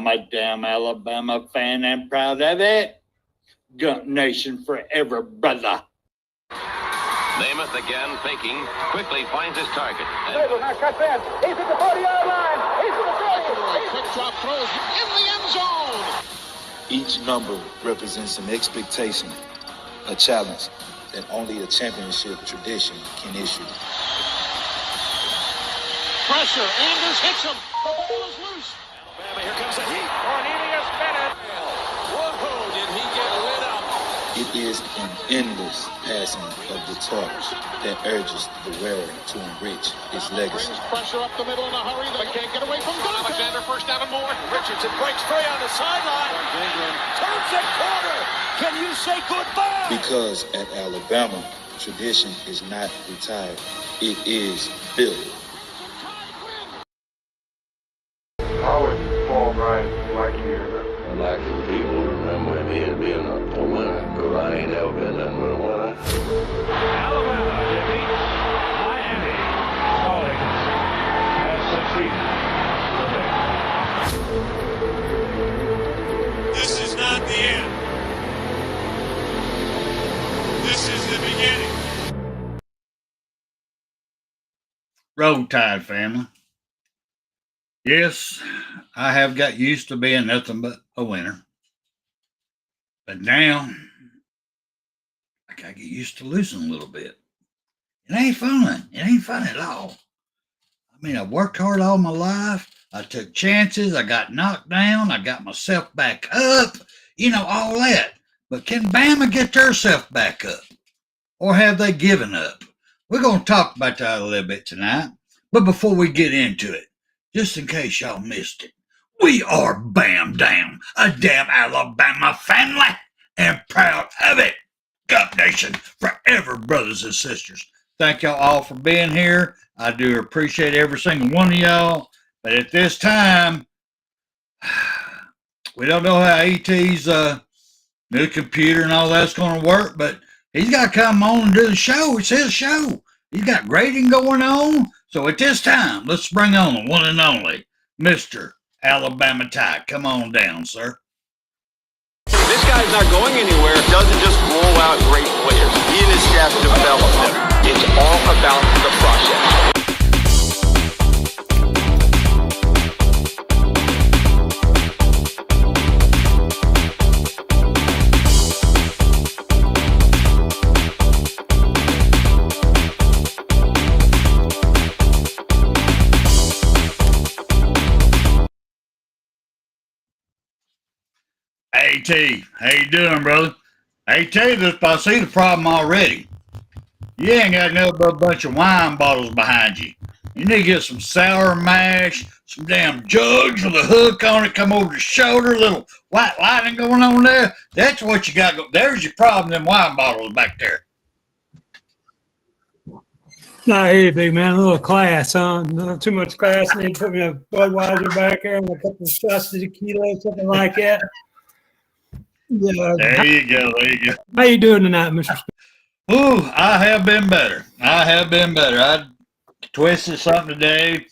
I'm a damn Alabama fan and proud of it. Gump Nation forever, brother. Namath again faking, quickly finds his target. Now cuts in. He's at the 40-yard line. He's at the 30. Quick drop throws in the end zone. Each number represents an expectation, a challenge that only a championship tradition can issue. Pressure. Anders hits him. The ball is loose. Alabama, here comes the heat. Cornelius Bennett. Whoa, did he get lit up? It is an endless passing of the torch that urges the wearer to enrich his legacy. Brings pressure up the middle in a hurry. They can't get away from Duce. Alexander first down and more. Richardson breaks free on the sideline. Turns the corner. Can you say goodbye? Because at Alabama, tradition is not retired. It is built. Always fall right like you. I'd like for people to remember me as being a winner, because I ain't ever been nothing but a winner. Alabama defeats Miami. Stallings has succeeded. This is not the end. This is the beginning. Roll Tide family. Yes, I have got used to being nothing but a winner. But now, I got to get used to losing a little bit. It ain't fun. It ain't fun at all. I mean, I worked hard all my life. I took chances. I got knocked down. I got myself back up. You know, all that. But can Bama get themselves back up? Or have they given up? We're going to talk about that a little bit tonight. But before we get into it, just in case y'all missed it, we are Bam Dam, a damn Alabama family, and proud of it. Gump Nation forever, brothers and sisters. Thank y'all all for being here. I do appreciate every single one of y'all. But at this time, we don't know how ET's new computer and all that's going to work, but he's got to come on and do the show. It's his show. He's got grading going on. So at this time, let's bring on the one and only Mr. Alabama Tide. Come on down, sir. This guy's not going anywhere. Doesn't just roll out great players. He and his staff develop them. It's all about the process. AT, how you doing, brother? Hey, tell you this, but I see the problem already. You ain't got no but a bunch of wine bottles behind you. You need to get some sour mash, some damn jugs with a hook on it, come over the shoulder, little white lightning going on there. That's what you got. There's your problem, them wine bottles back there. Not anything, man. A little class, huh? Not too much class. Need to put me a Budweiser back there and a couple of shots of tequila, something like that. Yeah. There you go. There you go. How you doing tonight, Mr. Ooh, I have been better. I twisted something today.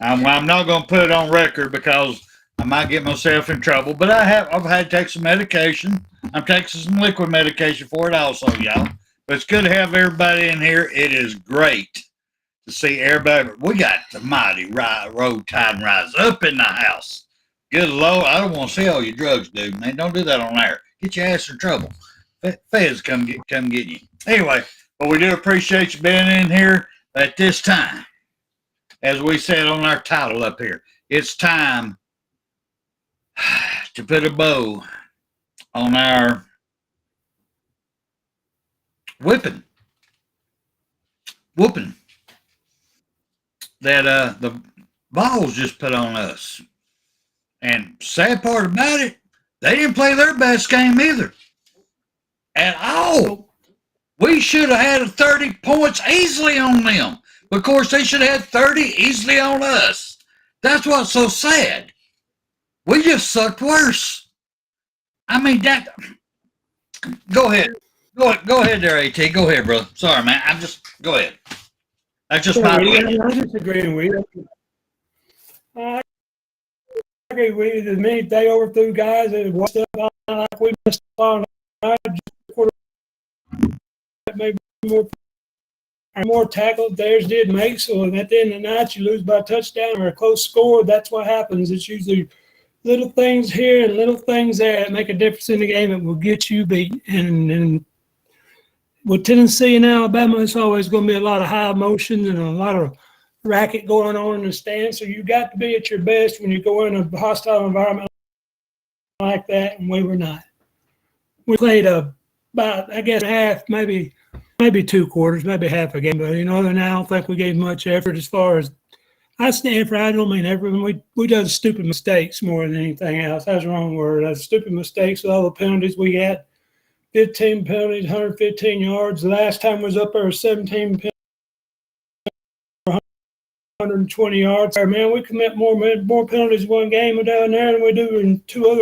I'm not going to put it on record because I might get myself in trouble. But I've had to take some medication. I'm taking some liquid medication for it also, y'all. But it's good to have everybody in here. It is great to see everybody. We got the mighty Roll Tide and Rise up in the house. Good Lord, I don't want to see all your drugs, dude. Man, don't do that on air. Get your ass in trouble. Feds come get you. Anyway, but we do appreciate you being in here at this time. As we said on our title up here, it's time to put a bow on our whooping that the Vols just put on us. And sad part about it, they didn't play their best game either. At all. We should have had 30 points easily on them. Of course, they should have had 30 easily on us. That's what's so sad. We just sucked worse. I mean, that. Go ahead. Go ahead there, AT. Go ahead, bro. Sorry, man. Go ahead. That's just my opinion. I'm disagreeing with you. agree with you. The minute they overthrew guys, it was stuff like we missed on. Maybe more tackles. Theirs did make. So at the end of the night, you lose by a touchdown or a close score. That's what happens. It's usually little things here and little things there that make a difference in the game that will get you beat. And with Tennessee and Alabama, it's always going to be a lot of high emotion and a lot of racket going on in the stands. So you got to be at your best when you go in a hostile environment like that, and we were not. We played about, I guess, half, maybe 2 quarters, maybe half a game. But, other than that, I don't think we gave much effort as far as I stand for. I don't mean everyone. We done stupid mistakes more than anything else. That's the wrong word. That's stupid mistakes with all the penalties we had. 15 penalties, 115 yards. The last time was up there 17 penalties, 120 yards. Man, we commit more penalties one game down there than we do in 2 other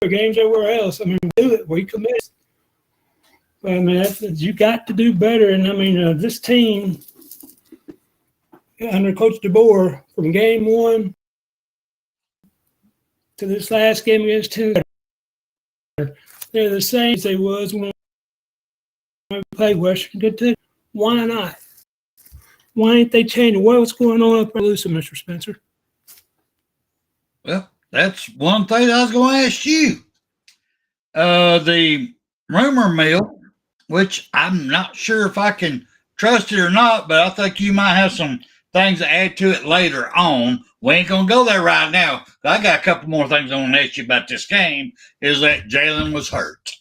games everywhere else. I mean, we do it. We commit. But, I mean, you got to do better. And, I mean, this team under Coach DeBoer from game 1 to this last game against Tennessee, they're the same as they was when we played Western Kentucky. Why not? Why ain't they changing? What's going on up there, Duce, Mr. Spencer? Well, that's one thing I was going to ask you. The rumor mill, which I'm not sure if I can trust it or not, but I think you might have some things to add to it later on. We ain't going to go there right now. I got a couple more things I want to ask you about this game, is that Jalen was hurt.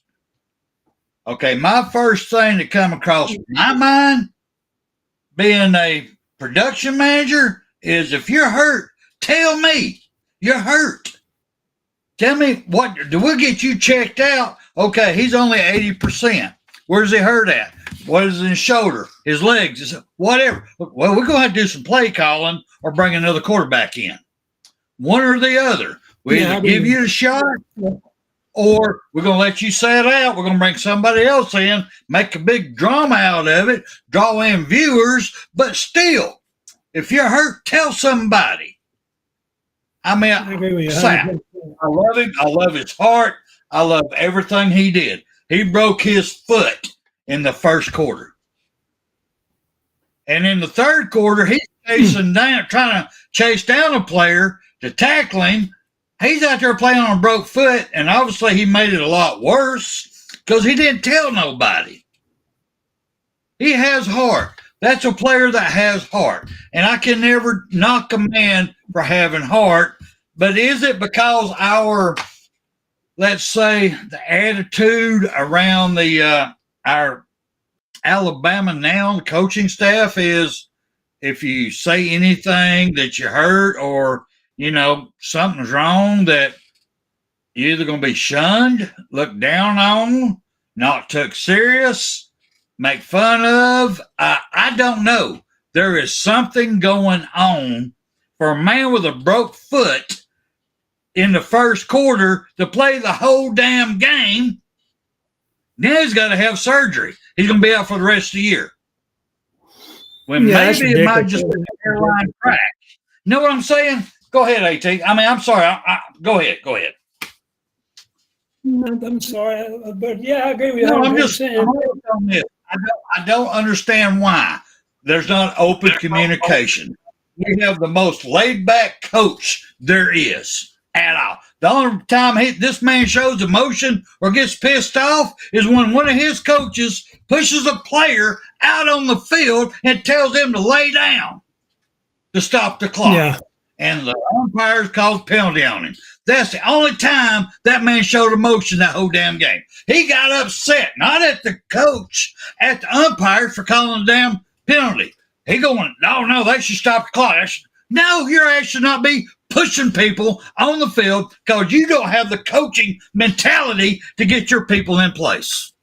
Okay, my first thing that come across my mind, being a production manager, is if you're hurt, tell me you're hurt. Tell me what, we'll get you checked out. Okay, he's only 80%. Where's he hurt at? What is his shoulder, his legs, whatever? Well, we're going to have to do some play calling or bring another quarterback in. One or the other. We either give you a shot or we're going to let you set out. We're going to bring somebody else in, make a big drama out of it, draw in viewers. But still, if you're hurt, tell somebody. I mean, I agree with you. Sam, I love him. I love his heart. I love everything he did. He broke his foot in the first quarter. And in the third quarter, he's chasing down, trying to chase down a player to tackle him. He's out there playing on a broke foot, and obviously he made it a lot worse because he didn't tell nobody. He has heart. That's a player that has heart. And I can never knock a man for having heart, but is it because our, let's say, the attitude around the our Alabama now, the coaching staff, is if you say anything that you hurt or, something's wrong, that you're either going to be shunned, looked down on, not took serious, make fun of? I don't know. There is something going on for a man with a broke foot in the first quarter to play the whole damn game. Now he's got to have surgery. He's going to be out for the rest of the year. When maybe it might just be an airline crash. You know what I'm saying? Go ahead, AT. I mean, I'm sorry. Go ahead. I'm sorry, but yeah, I agree with you. No, I'm just saying. I don't understand why there's not open communication. We have the most laid-back coach there is at all. The only time this man shows emotion or gets pissed off is when one of his coaches pushes a player out on the field and tells him to lay down to stop the clock. Yeah. And the umpires called penalty on him. That's the only time that man showed emotion that whole damn game. He got upset, not at the coach, at the umpires for calling the damn penalty. He going, no, they should stop the clock. No, your ass should not be pushing people on the field because you don't have the coaching mentality to get your people in place.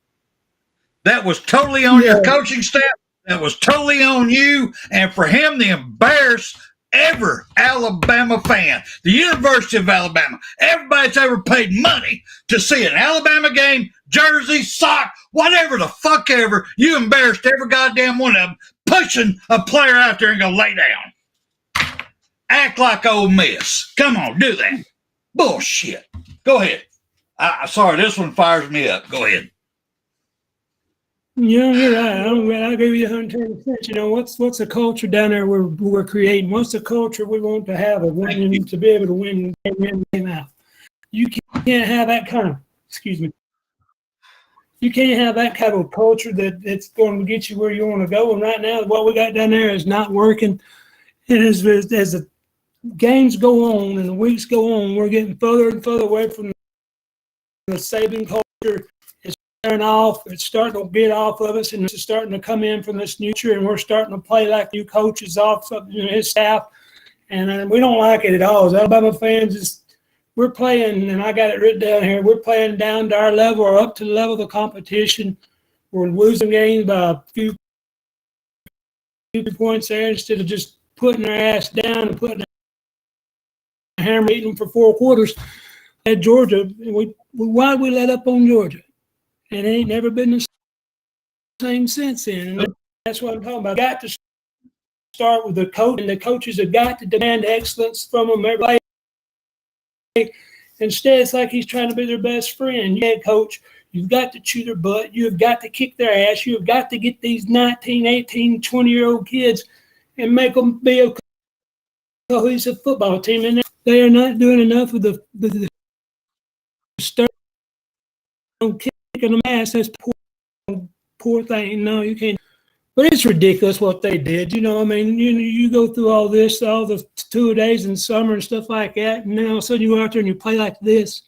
That was totally on your coaching staff. That was totally on you. And for him to embarrass every Alabama fan, the University of Alabama, everybody that's ever paid money to see an Alabama game, jersey, sock, whatever the fuck ever, you embarrassed every goddamn one of them pushing a player out there and go lay down. Act like Ole Miss. Come on, do that. Bullshit. Go ahead. Sorry, this one fires me up. Go ahead. Yeah, you're right. I agree with you 110%. You know, what's the culture down there we're creating? What's the culture we want to have of winning, to be able to win game out? You can't have that kind of, excuse me, you can't have that kind of culture that's going to get you where you want to go. And right now, what we got down there is not working. And as the games go on and the weeks go on, we're getting further and further away from the Saban culture. It's wearing off. It's starting to get off of us, and it's starting to come in from this future, and we're starting to play like new coaches off his staff. And we don't like it at all. As Alabama fans, we're playing, and I got it written down here, we're playing down to our level or up to the level of the competition. We're losing games by a few points there instead of just putting our ass down and putting a hammer, beating them for 4 quarters at Georgia. Why did we let up on Georgia? And it ain't never been the same since then. And that's what I'm talking about. Got to start with the coach, and the coaches have got to demand excellence from them every day. Instead, it's like he's trying to be their best friend. Yeah, coach, you've got to chew their butt. You've got to kick their ass. You've got to get these 19, 18, 20-year-old kids and make them be a cohesive football team. And they are not doing enough of the start kicking them ass. That's poor thing. No, you can't. But it's ridiculous what they did. You know, I mean, you go through all this, all the 2 days in summer and stuff like that, and then all of a sudden you go out there and you play like this.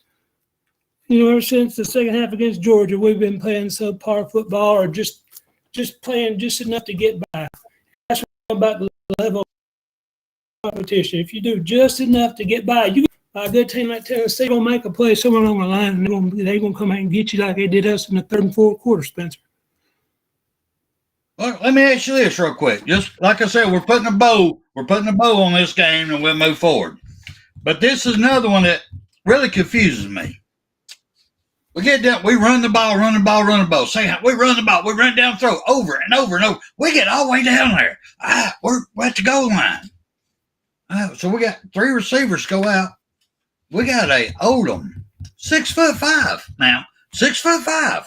You know, ever since the second half against Georgia, we've been playing subpar football or just playing just enough to get by. That's about the level of competition. If you do just enough to get by, you a good team like Tennessee going to make a play somewhere along the line, and they're going to come out and get you like they did us in the 3rd and 4th quarter, Spencer. Well, let me ask you this real quick. Just like I said, we're putting a bow on this game, and we'll move forward. But this is another one that really confuses me. We get down, we run the ball. Say we run the ball, we run down throw over and over and over. We get all the way down there. We're at the goal line. So we got 3 receivers go out. We got a Odom, 6'5" now, 6'5".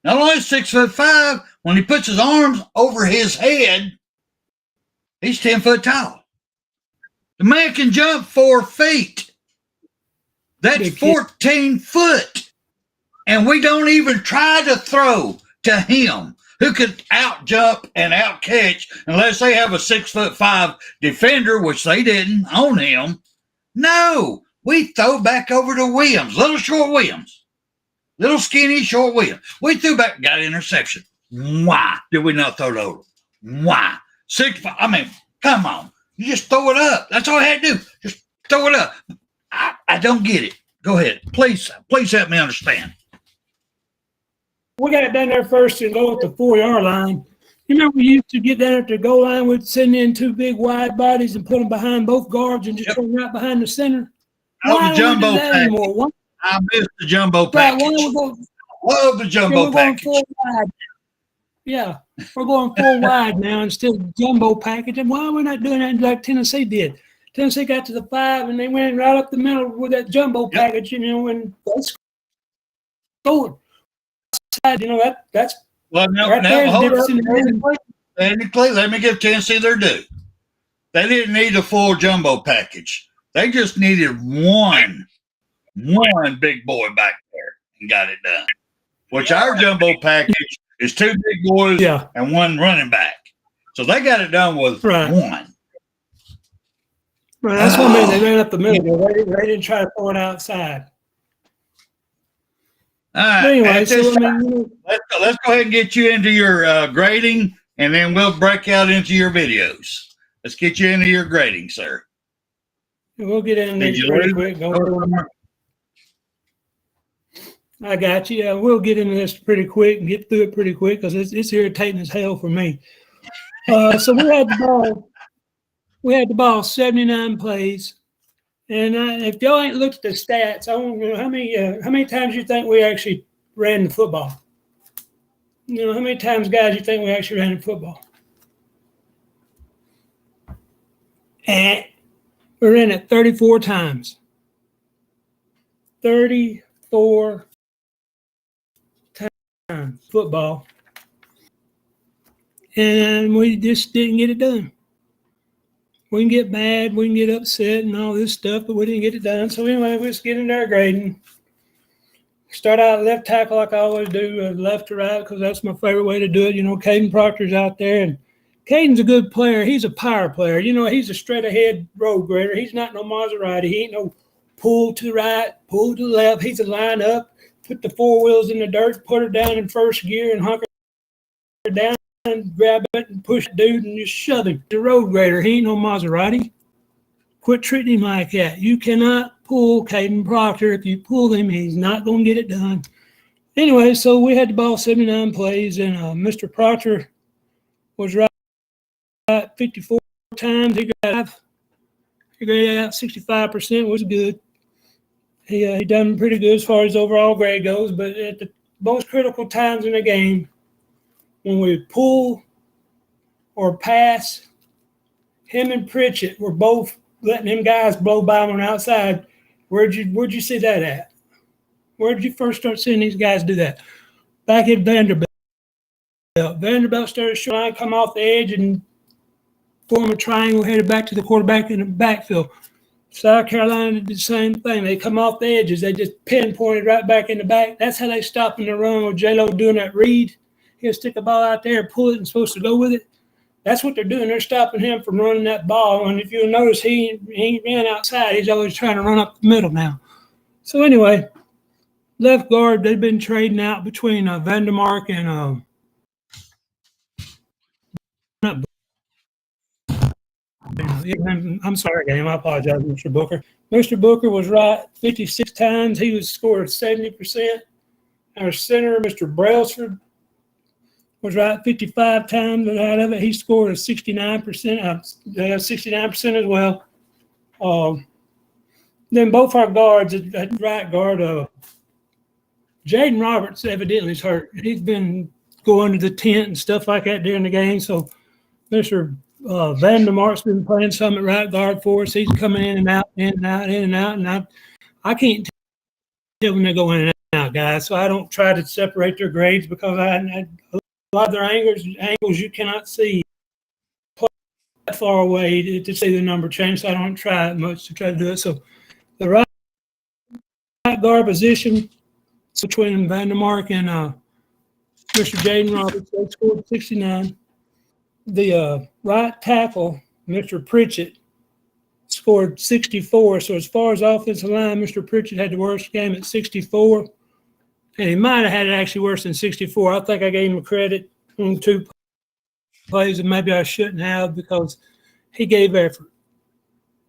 Not only 6'5", when he puts his arms over his head, he's 10 foot tall. The man can jump 4 feet. That's 14 foot. And we don't even try to throw to him, who could out jump and out catch unless they have a 6'5" defender, which they didn't on him. No, we throw back over to Williams, little short Williams. Little skinny, short Williams. We threw back, got an interception. Why did we not throw it over? Why? 6'5". I mean, come on. You just throw it up. That's all I had to do. Just throw it up. I don't get it. Go ahead. Please help me understand. We got it down there first and go at the 4-yard line. You remember we used to get down at the goal line, we'd send in 2 big wide bodies and put them behind both guards and just run right behind the center. Why the jumbo package. I missed the jumbo package. Love the jumbo package. Yeah, we're going 4 wide now instead of jumbo package. And why are we not doing that like Tennessee did? Tennessee got to the 5 and they went right up the middle with that jumbo package. You know, and that's going. You know that's well. No, right let me give Tennessee their due. They didn't need a full jumbo package. They just needed one big boy back there and got it done. Which our jumbo package is 2 big boys and 1 running back. So they got it done with 1. Right, that's what made they ran up the middle. They didn't try to throw it outside. All right. Anyway, let's go ahead and get you into your grading, and then we'll break out into your videos. Let's get you into your grading, sir. We'll get into this pretty quick. I got you. Yeah, we'll get into this pretty quick and get through it pretty quick because it's irritating as hell for me. So we had the ball. We had the ball 79 plays, and if y'all ain't looked at the stats, I want to know how many times you think we actually ran the football. You know, how many times, guys, you think we actually ran the football? We ran it 34 times. 34 times football. And we just didn't get it done. We can get mad, we can get upset and all this stuff, but we didn't get it done. So anyway, we just get in there grading. Start out left tackle like I always do, left to right, because that's my favorite way to do it. You know, Caden Proctor's out there, and Caden's a good player. He's a power player. You know, he's a straight-ahead road grader. He's not no Maserati. He ain't no pull to the right, pull to the left. He's a line up, put the four wheels in the dirt, put her down in first gear, and hunker her down and grab it and push the dude and just shove him. The road grader, he ain't no Maserati. Quit treating him like that. You cannot pull Caden Proctor. If you pull him, he's not going to get it done. Anyway, so we had the ball 79 plays, and Mr. Proctor was right 54 times. He graded out 65%, was good. He done pretty good as far as overall grade goes, but at the most critical times in the game, when we pull or pass, him and Pritchett were both letting them guys blow by on the outside. Where'd you see that at? Where did you first start seeing these guys do that? Back at Vanderbilt. Vanderbilt started trying to come off the edge and form a triangle headed back to the quarterback in the backfield. South Carolina did the same thing. They come off the edges. They just pinpointed right back in the back. That's how they stop in the run with J-Lo doing that read. He'll stick a ball out there and pull it and supposed to go with it. That's what they're doing. They're stopping him from running that ball. And if you'll notice, he ran outside. He's always trying to run up the middle now. So anyway, left guard, they've been trading out between Vandermark and I'm sorry, game. I apologize, Mr. Booker. Mr. Booker was right 56 times. He was scored 70%. Our center, Mr. Brailsford, was right 55 times, and out of it, he scored a 69% as well. Then both our guards at right guard, Jaden Roberts evidently is hurt. He's been going to the tent and stuff like that during the game. So Mr. Vandermark's been playing some at right guard for us. He's coming in and out, in and out, in and out. And I can't tell when they go in and out, guys. So I don't try to separate their grades because a lot of their angles you cannot see that far away to see the number change. So I don't try it much to try to do it. So the right guard position between Vandermark and Mr. Jaden Roberts, they scored 69. The right tackle, Mr. Pritchett, scored 64. So as far as offensive line, Mr. Pritchett had the worst game at 64. And he might have had it actually worse than 64. I think I gave him credit on 2 plays, and maybe I shouldn't have because he gave effort.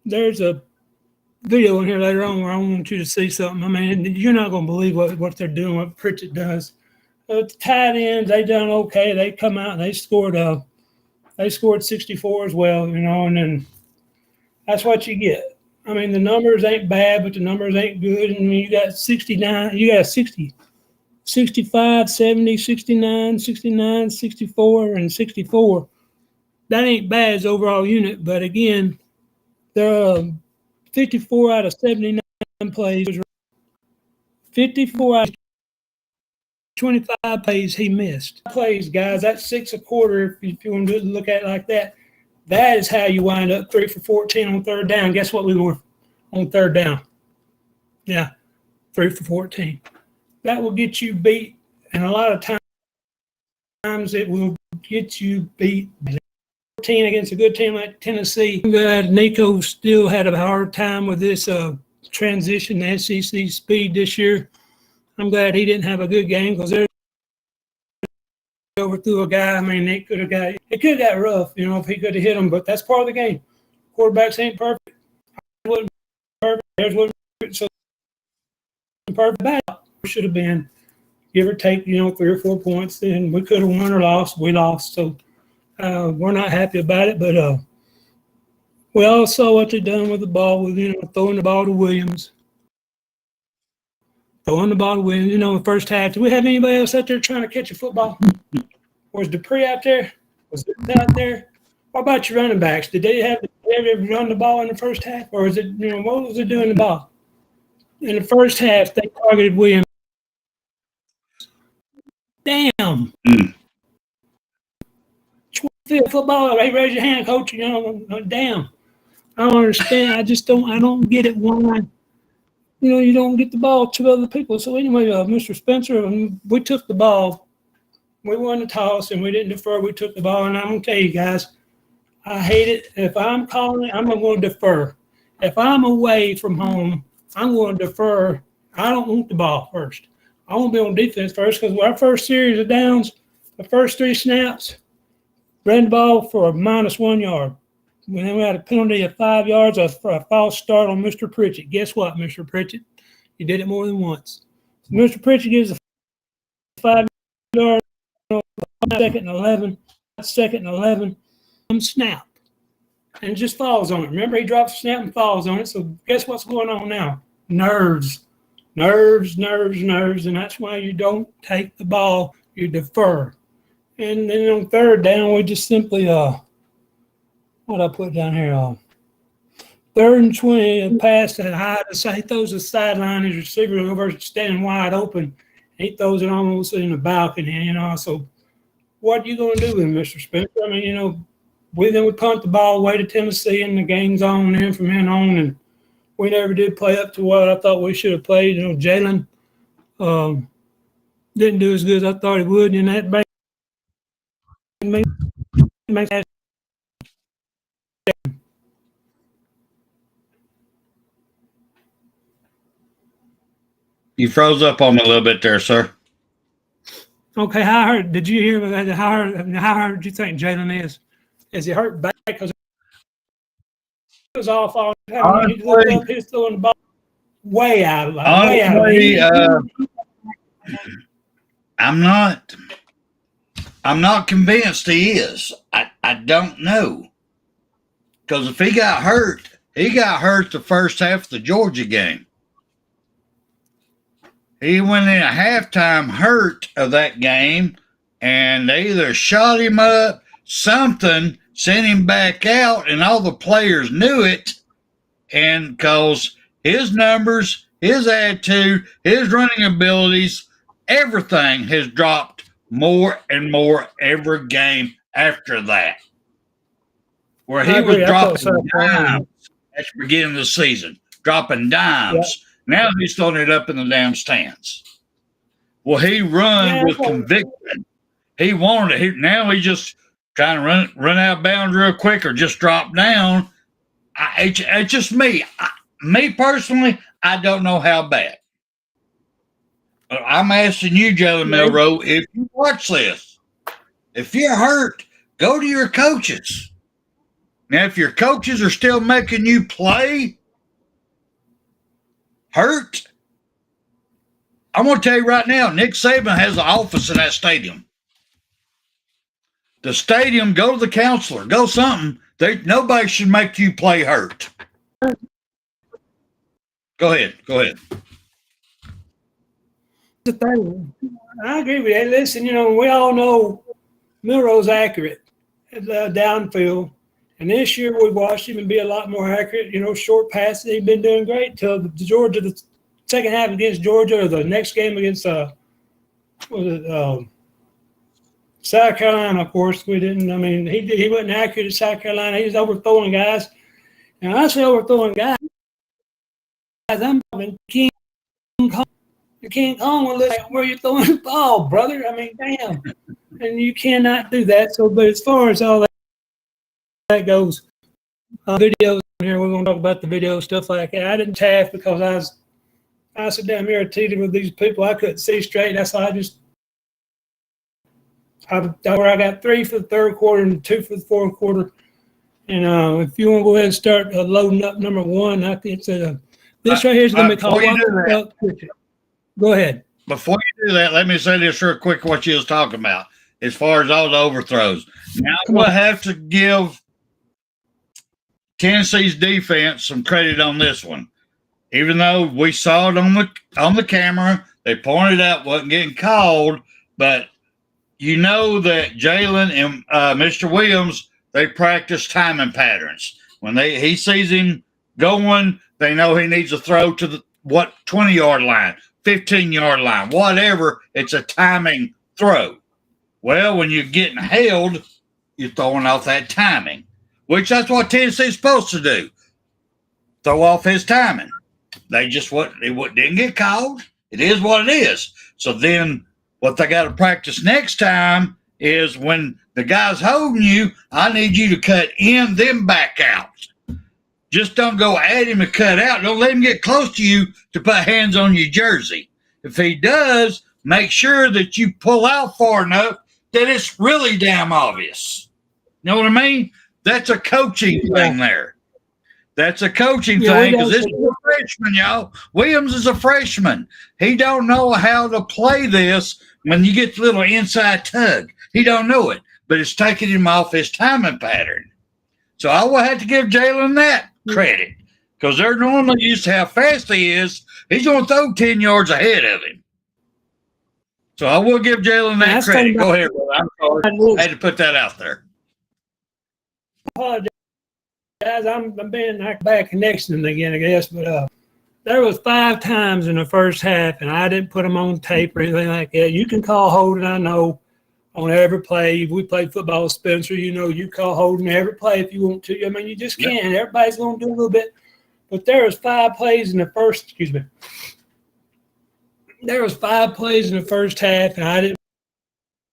There's a video in here later on where I want you to see something. I mean, you're not going to believe what they're doing, what Pritchett does. The tight ends, they done okay. They come out and they scored 64 as well, you know, and then that's what you get. I mean, the numbers ain't bad, but the numbers ain't good. And you got 69, you got 60. 65, 70, 69, 69, 64, and 64. That ain't bad as overall unit, but again, there are 54 out of 79 plays. 54 out of 25 plays he missed. Plays, guys, that's 6 a quarter if you want to look at it like that. That is how you wind up 3 for 14 on third down. Guess what we were on third down? Yeah, 3 for 14. That will get you beat, and a lot of times it will get you beat 14 against a good team like Tennessee. I'm glad Nico still had a hard time with this transition to SEC speed this year. I'm glad he didn't have a good game because they overthrew a guy. I mean, it could have got rough, you know, if he could have hit him, but that's part of the game. Quarterbacks ain't perfect. Wasn't perfect. Theirs wasn't perfect. So perfect bad. Should have been, give or take, you know, 3 or 4 points. Then we could have won or lost. We lost. So we're not happy about it. But we all saw what they done with the ball, with, you know, throwing the ball to Williams. Throwing the ball to Williams, you know, in the first half. Do we have anybody else out there trying to catch a football? Was Dupree out there? Was Duce out there? What about your running backs? Did they have the They ever run the ball in the first half, or is it, what was it doing the ball? In the first half, they targeted Williams. Damn. Field football. Hey, raise your hand, coach. Damn. I don't understand. I don't get it. Why? You don't get the ball to other people. So anyway, Mr. Spencer, we took the ball. We won the toss, and we didn't defer. We took the ball, and I'm going to tell you guys, I hate it. If I'm calling, I'm going to defer. If I'm away from home, I'm going to defer. I don't want the ball first. I want to be on defense first because our first series of downs, the first 3 snaps, ran the ball for a -1 yard. Then we had a penalty of 5 yards for a false start on Mr. Pritchett. Guess what, Mr. Pritchett? You did it more than once. So Mr. Pritchett gives a 5-yard second and 11 snap and just falls on it. Remember, he drops the snap and falls on it. So guess what's going on now? Nerves, and that's why you don't take the ball. You defer. And then on 3rd down, we just simply what I put down here? 3rd and 20, pass that high. He throws the sideline. His receiver over standing wide open. He throws it almost in the balcony. So what are you going to do with Mr. Spencer? I mean, we punt the ball away to Tennessee, and the game's on then from then on, and we never did play up to what I thought we should have played. Jalen didn't do as good as I thought he would, and that makes You froze up on me a little bit there, sir. Okay, how hurt? Did you hear that? How hurt do you think Jalen is? Is he hurt back? Because it was all falling. He looked up, he was throwing the ball way out of I'm not convinced he is. I don't know. Because if he got hurt the first half of the Georgia game. He went in at halftime hurt of that game, and they either shot him up, something, sent him back out, and all the players knew it. And because his numbers, his attitude, his running abilities, everything has dropped more and more every game after that. Where he was dropping dimes at the beginning of the season, dropping dimes. Yeah. Now he's throwing it up in the damn stands. Well, he run with conviction. He wanted it. Now he's just trying to run out of bounds real quick or just drop down. It's just me. Me personally, I don't know how bad. I'm asking you, Jalen Milroe, if you watch this, if you're hurt, go to your coaches. Now, if your coaches are still making you play hurt, I'm going to tell you right now, Nick Saban has an office in that stadium. The stadium, go to the counselor, go something. Nobody should make you play hurt. Go ahead. The thing, I agree with you. Listen, we all know Milroe's accurate downfield. And this year we watched him be a lot more accurate. Short passes, he's been doing great till the second half against Georgia, or the next game against South Carolina. Of course, we didn't. I mean, he wasn't accurate at South Carolina. He was overthrowing guys. And I say overthrowing guys, I'm talking King Kong. King Kong will look like, where you throwing the ball, brother? I mean, damn. And you cannot do that. So, but as far as all that goes, videos here, we're going to talk about the video, stuff like that. I didn't taff because I sit down here teaching with these people. I couldn't see straight. That's why I got 3 for the 3rd quarter and 2 for the 4th quarter. And if you want to go ahead and start loading up number 1, this right here is going to be called. Go ahead. Before you do that, let me say this real quick, what you was talking about, as far as all the overthrows. Now we'll have to give Tennessee's defense some credit on this one. Even though we saw it on the camera, they pointed out wasn't getting called, but you know that Jalen and Mr. Williams, they practice timing patterns. When he sees him going, they know he needs to throw to the 20-yard line, 15-yard line, whatever. It's a timing throw. Well, when you're getting held, you're throwing off that timing, which that's what Tennessee's supposed to do. Throw off his timing. They just didn't get called. It is what it is. So then what they got to practice next time is when the guy's holding you, I need you to cut in, then back out. Just don't go at him and cut out. Don't let him get close to you to put hands on your jersey. If he does, make sure that you pull out far enough that it's really damn obvious. You know what I mean? That's a coaching thing there. That's a coaching thing because this is a freshman, y'all. Williams is a freshman. He don't know how to play this when you get the little inside tug. He don't know it, but it's taking him off his timing pattern. So I will have to give Jalen that credit because they're normally used to how fast he is. He's going to throw 10 yards ahead of him. So I will give Jalen that credit. Go ahead, brother. I'm sorry. I had to put that out there. Apologize. I'm being like bad connection again, I guess. But there was 5 times in the first half, and I didn't put them on tape or anything like that. You can call holding, I know, on every play. If we played football with Spencer, you know you call holding every play if you want to. I mean, you just can't. Yep. Everybody's going to do a little bit. But there was 5 plays in the first – There was 5 plays in the first half, and I didn't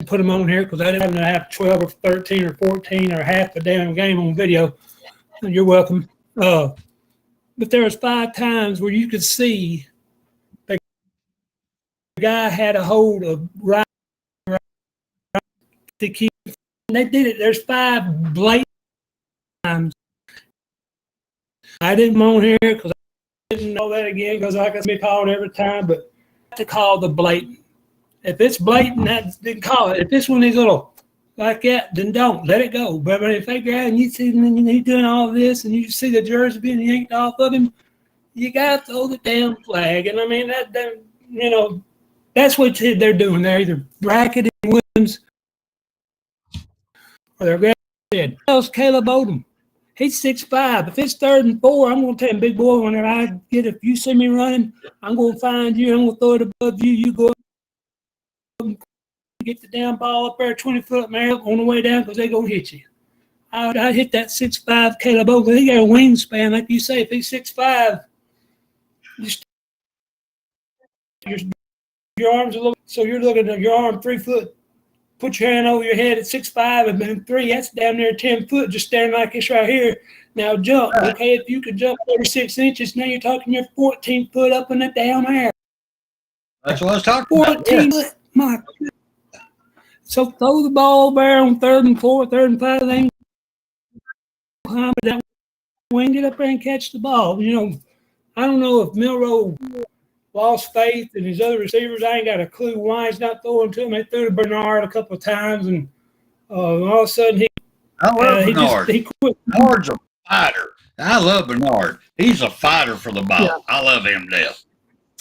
put them on here because I didn't have 12 or 13 or 14 or half the damn game on video. You're welcome. But there was 5 times where you could see the guy had a hold of right to keep. And they did it. There's 5 blatant times. I didn't on here because I didn't know that again because I could be called every time, but to call the blatant. If it's blatant, then call it. If it's one of these little like that, then don't. Let it go. But if they grab and you see he's doing all this and you see the jersey being yanked off of him, you got to throw the damn flag. And I mean, that's what they're doing. They're either bracketing Williams or they're grabbing head. Else Caleb Odom. He's 6'5". If it's 3rd and 4, I'm going to tell him, big boy, whenever if you see me running, I'm going to find you. I'm going to throw it above you. You go up and get the damn ball up there 20 foot up there on the way down because they're going to hit you. I hit that 6'5" Caleb Odom. He got a wingspan, like you say. If he's 6'5", your arm's a little – so you're looking at your arm 3 foot. Put your hand over your head at 6'5" and then 3. That's down there 10 foot, just standing like this right here. Now jump. Okay, if you could jump 36 inches, now you're talking you're 14 foot up in the down air. That's what I was talking 14 about. foot. My goodness. So throw the ball there on 3rd and 4, 3rd and 5. They ain't climb that wing, get up there and catch the ball. I don't know if Milroe lost faith in his other receivers. I ain't got a clue why he's not throwing to him. They threw to Bernard a couple of times, and all of a sudden I love Bernard. He quit. Bernard's a fighter. I love Bernard. He's a fighter for the ball. Yeah. I love him to death.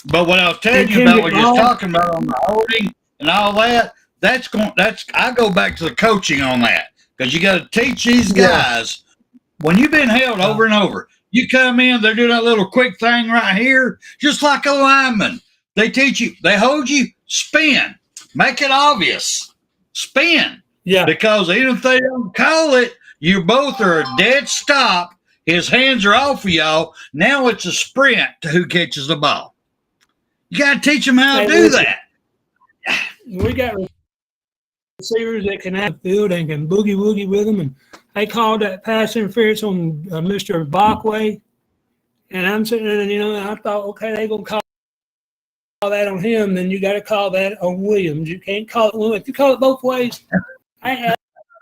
But what I was telling you about, what you was talking about on the holding and all that, I go back to the coaching on that because you got to teach these guys when you've been held over and over. You come in, they're doing that little quick thing right here, just like a lineman. They teach you, they hold you, spin, make it obvious, spin. Yeah. Because even if they don't call it, you both are a dead stop. His hands are off of y'all. Now it's a sprint to who catches the ball. You got to teach them how to do that. We got receivers that can have the field and can boogie-woogie with them, and they called that pass interference on Mr. Bachway, and I'm sitting there, and I thought, okay, they're going to call that on him, then you got to call that on Williams. You can't call it Williams. If you call it both ways, I ain't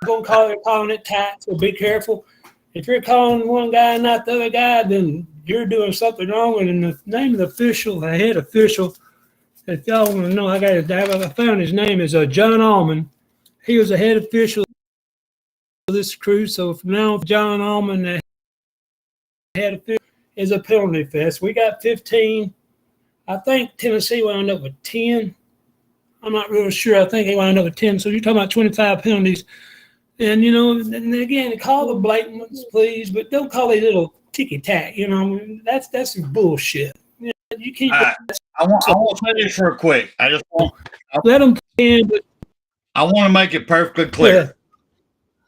going to calling it tight, so be careful. If you're calling one guy and not the other guy, then you're doing something wrong. And in the name of the official, the head official, if y'all want to know, I found his name is John Allman. He was the head official of this crew. So from now on, John Allman, the head official, is a penalty fest. We got 15. I think Tennessee wound up with 10. I'm not real sure. I think they wound up with 10. So you're talking about 25 penalties. And, and again, call the blatant ones, please, but don't call these little ticky-tack, that's bullshit. You keep I want to say this real quick. I just want let them in, but I want to make it perfectly clear.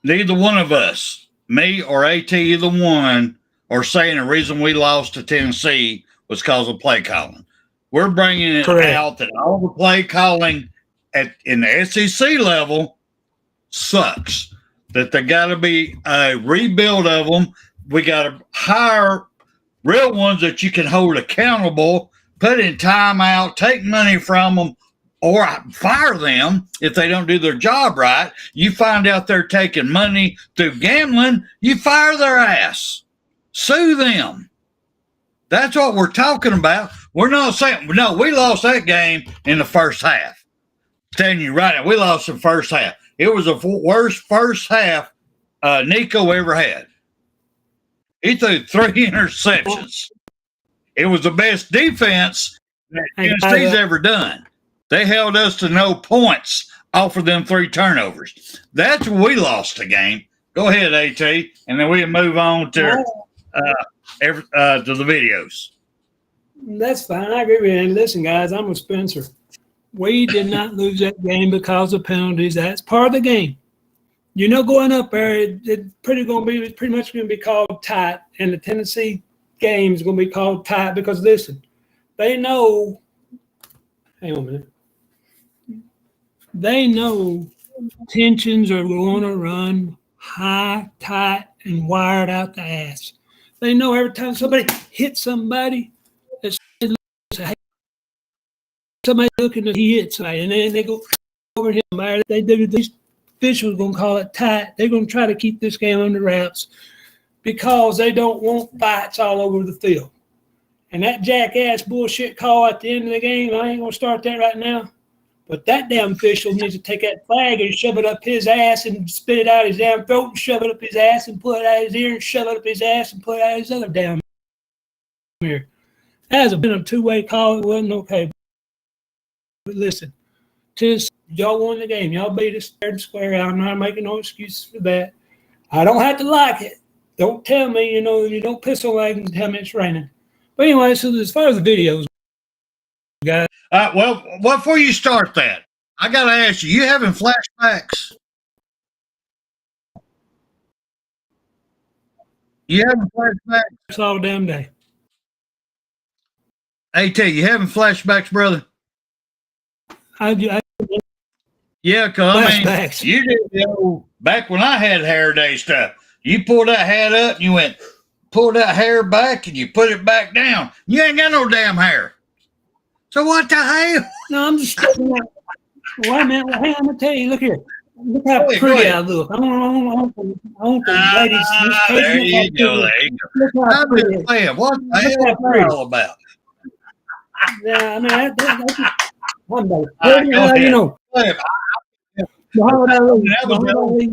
Neither one of us, me or AT, either one, are saying the reason we lost to Tennessee was because of play calling. We're bringing it out that all the play calling in the SEC level sucks. That there got to be a rebuild of them. We got to hire real ones that you can hold accountable, put in timeout, take money from them, or fire them if they don't do their job right. You find out they're taking money through gambling, you fire their ass. Sue them. That's what we're talking about. We're not saying, no, we lost that game in the first half. I'm telling you right now, we lost the first half. It was the worst first half Nico ever had. He threw 3 interceptions. It was the best defense that Tennessee's ever done. They held us to no points off of them 3 turnovers. That's where we lost the game. Go ahead, AT, and then we'll move on to the videos. That's fine. I agree with you. And listen, guys, I'm with Spencer. We did not lose that game because of penalties. That's part of the game. Going up there, it's pretty much going to be called tight, and the Tennessee game is going to be called tight because, listen, they know – hang on a minute. They know tensions are going to run high, tight, and wired out the ass. They know every time somebody hits somebody, somebody looking to hit somebody, and then they go over and hit somebody. These officials are going to call it tight. They're going to try to keep this game under wraps because they don't want fights all over the field. And that jackass bullshit call at the end of the game, I ain't going to start that right now. But that damn official needs to take that flag and shove it up his ass and spit it out his damn throat and shove it up his ass and pull it out his ear and shove it up his ass and pull it out his other damn ear. That has been a two-way call. It wasn't okay. But listen, y'all won the game. Y'all beat us fair and square. I'm not making no excuses for that. I don't have to like it. Don't tell me, you don't piss on legs and tell me it's raining. But anyway, so as far as the videos, guys. Well, before you start that, I got to ask you having flashbacks? You having flashbacks? All damn day. AT, you having flashbacks, brother? Yeah, because I mean, you did back when I had hair day stuff. You pulled that hat up, and you went, pull that hair back, and you put it back down. You ain't got no damn hair. So what the hell? No, I'm just wait a minute. Hang on, I'm gonna tell you. Look here. Look how pretty I look. I want the ladies. There you go. There you go. I'm just saying, what the hell is that all about? Yeah, I mean, that's one day. Muhammad Ali.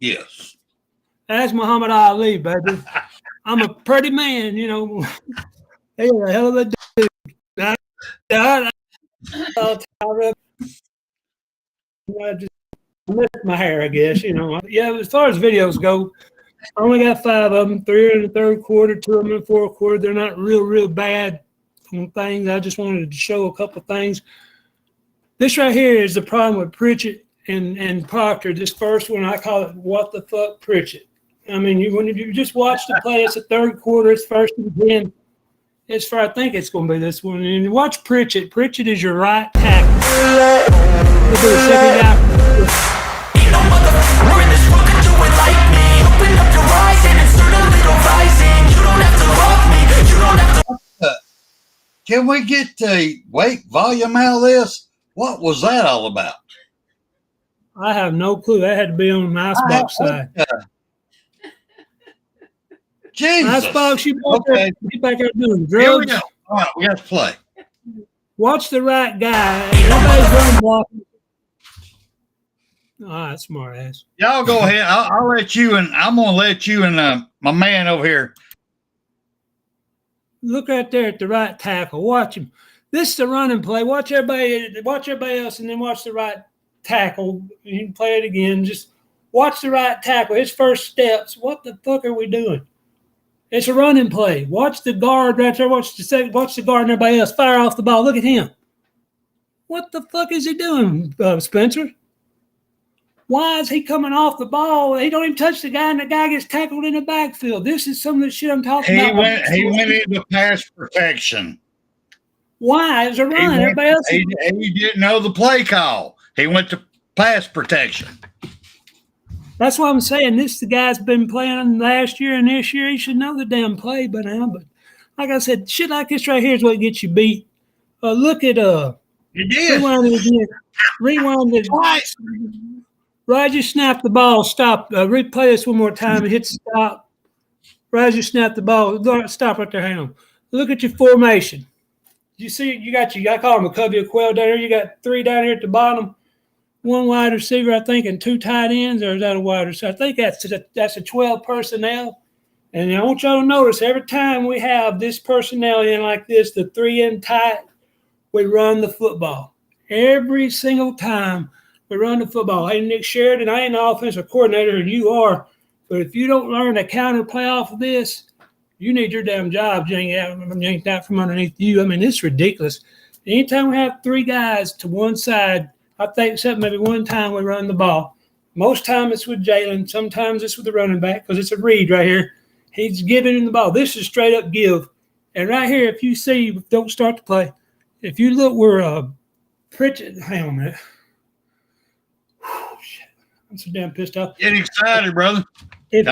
Yes. That's Muhammad Ali, baby. I'm a pretty man, Hey, a hell of a dude. I missed my hair, I guess. Yeah, as far as videos go, I only got 5 of them. 3 in the third quarter, 2 of them in the fourth quarter. They're not real bad things. I just wanted to show a couple things. This right here is the problem with Pritchett and Proctor. This first one, I call it "What the fuck, Pritchett." I mean, when you just watch the play, it's the third quarter, it's 1st and 10. It's for, I think it's going to be this one. And you watch Pritchett. Pritchett is your right tackle. Look at the second guy. We're in this world, could do it like me. Open up your eyes and insert a little rising. You don't have to love me. You don't have to. Can we get the volume out of this? What was that all about? I have no clue. That had to be on the Icebox side. Jesus. Icebox, you back there doing drugs. Here we go. All right, we got to play. Watch the right guy. Everybody's running blocking. All right, smart ass. Y'all go ahead. I'll let you and I'm going to let you and my man over here. Look right there at the right tackle. Watch him. This is the running play. Watch everybody else, and then watch the right tackle. You can play it again. Just watch the right tackle. His first steps. What the fuck are we doing? It's a running play. Watch the guard right there. Watch the guard and everybody else fire off the ball. Look at him. What the fuck is he doing, Spencer? Why is he coming off the ball? He don't even touch the guy, and the guy gets tackled in the backfield. This is some of the shit I'm talking about. He went into pass protection. Why? It was a run. Everybody else. He didn't know the play call. He went to pass protection. That's why I'm saying this. The guy's been playing last year and this year. He should know the damn play by now. But like I said, shit like this right here is what gets you beat. Look at You did. rewind it again. Rewind it twice. Roger snapped the ball. Stop. Replay this one more time and hit stop. Roger snapped the ball. Stop right there. Hang on. Look at your formation. You see, I call them a covey of quail down here. You got 3 down here at the bottom. 1 wide receiver, I think, and 2 tight ends, or is that a wide receiver? I think that's a 12 personnel. And I want y'all to notice every time we have this personnel in like this, the 3 in tight, we run the football. Every single time we run the football. Hey, Nick Sheridan, I ain't the offensive coordinator, and you are. But if you don't learn to counter play off of this, you need your damn job yanked out from underneath you. I mean, it's ridiculous. Anytime we have 3 guys to one side, I think except maybe one time we run the ball. Most time it's with Jalen. Sometimes it's with the running back because it's a read right here. He's giving him the ball. This is straight up give. And right here, if you see, don't start the play. If you look where Pritchett, hang on a minute. Shit. I'm so damn pissed off. Get excited, brother. If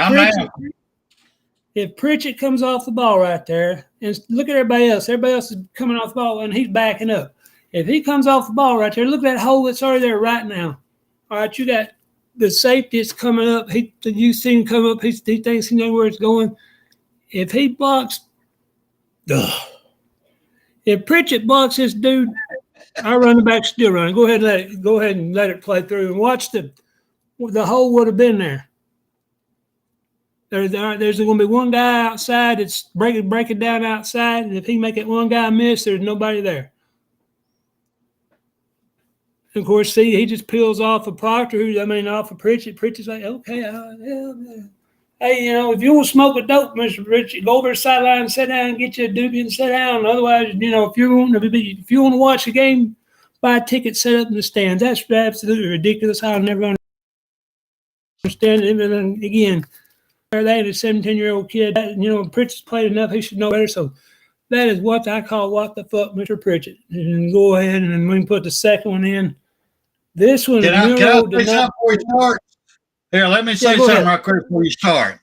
Pritchett comes off the ball right there, and look at everybody else is coming off the ball, and he's backing up. If he comes off the ball right there, look at that hole that's already there right now. All right, you got the safety that's coming up. You see him come up. He thinks he knows where it's going. If he blocks, if Pritchett blocks this dude, our running back's still running. Go ahead and let it play through and watch the hole would have been there. There's going to be one guy outside that's breaking down outside, and if he make it one guy miss, there's nobody there. And of course, see, he just peels off of Proctor, off of Pritchett. Pritchett's like, okay, hey, if you want to smoke a dope, Mr. Pritchett, go over to the sideline and sit down and get you a doobie and sit down. Otherwise, if you want to watch the game, buy a ticket, sit up in the stands. That's absolutely ridiculous. I'll never understand it. And again, they had a 17-year-old kid. Pritchett's played enough. He should know better. So that is what I call what the fuck, Mr. Pritchett. And go ahead and we can put the second one in. This one, Can I say something before you start? Here, let me say something right quick before you start.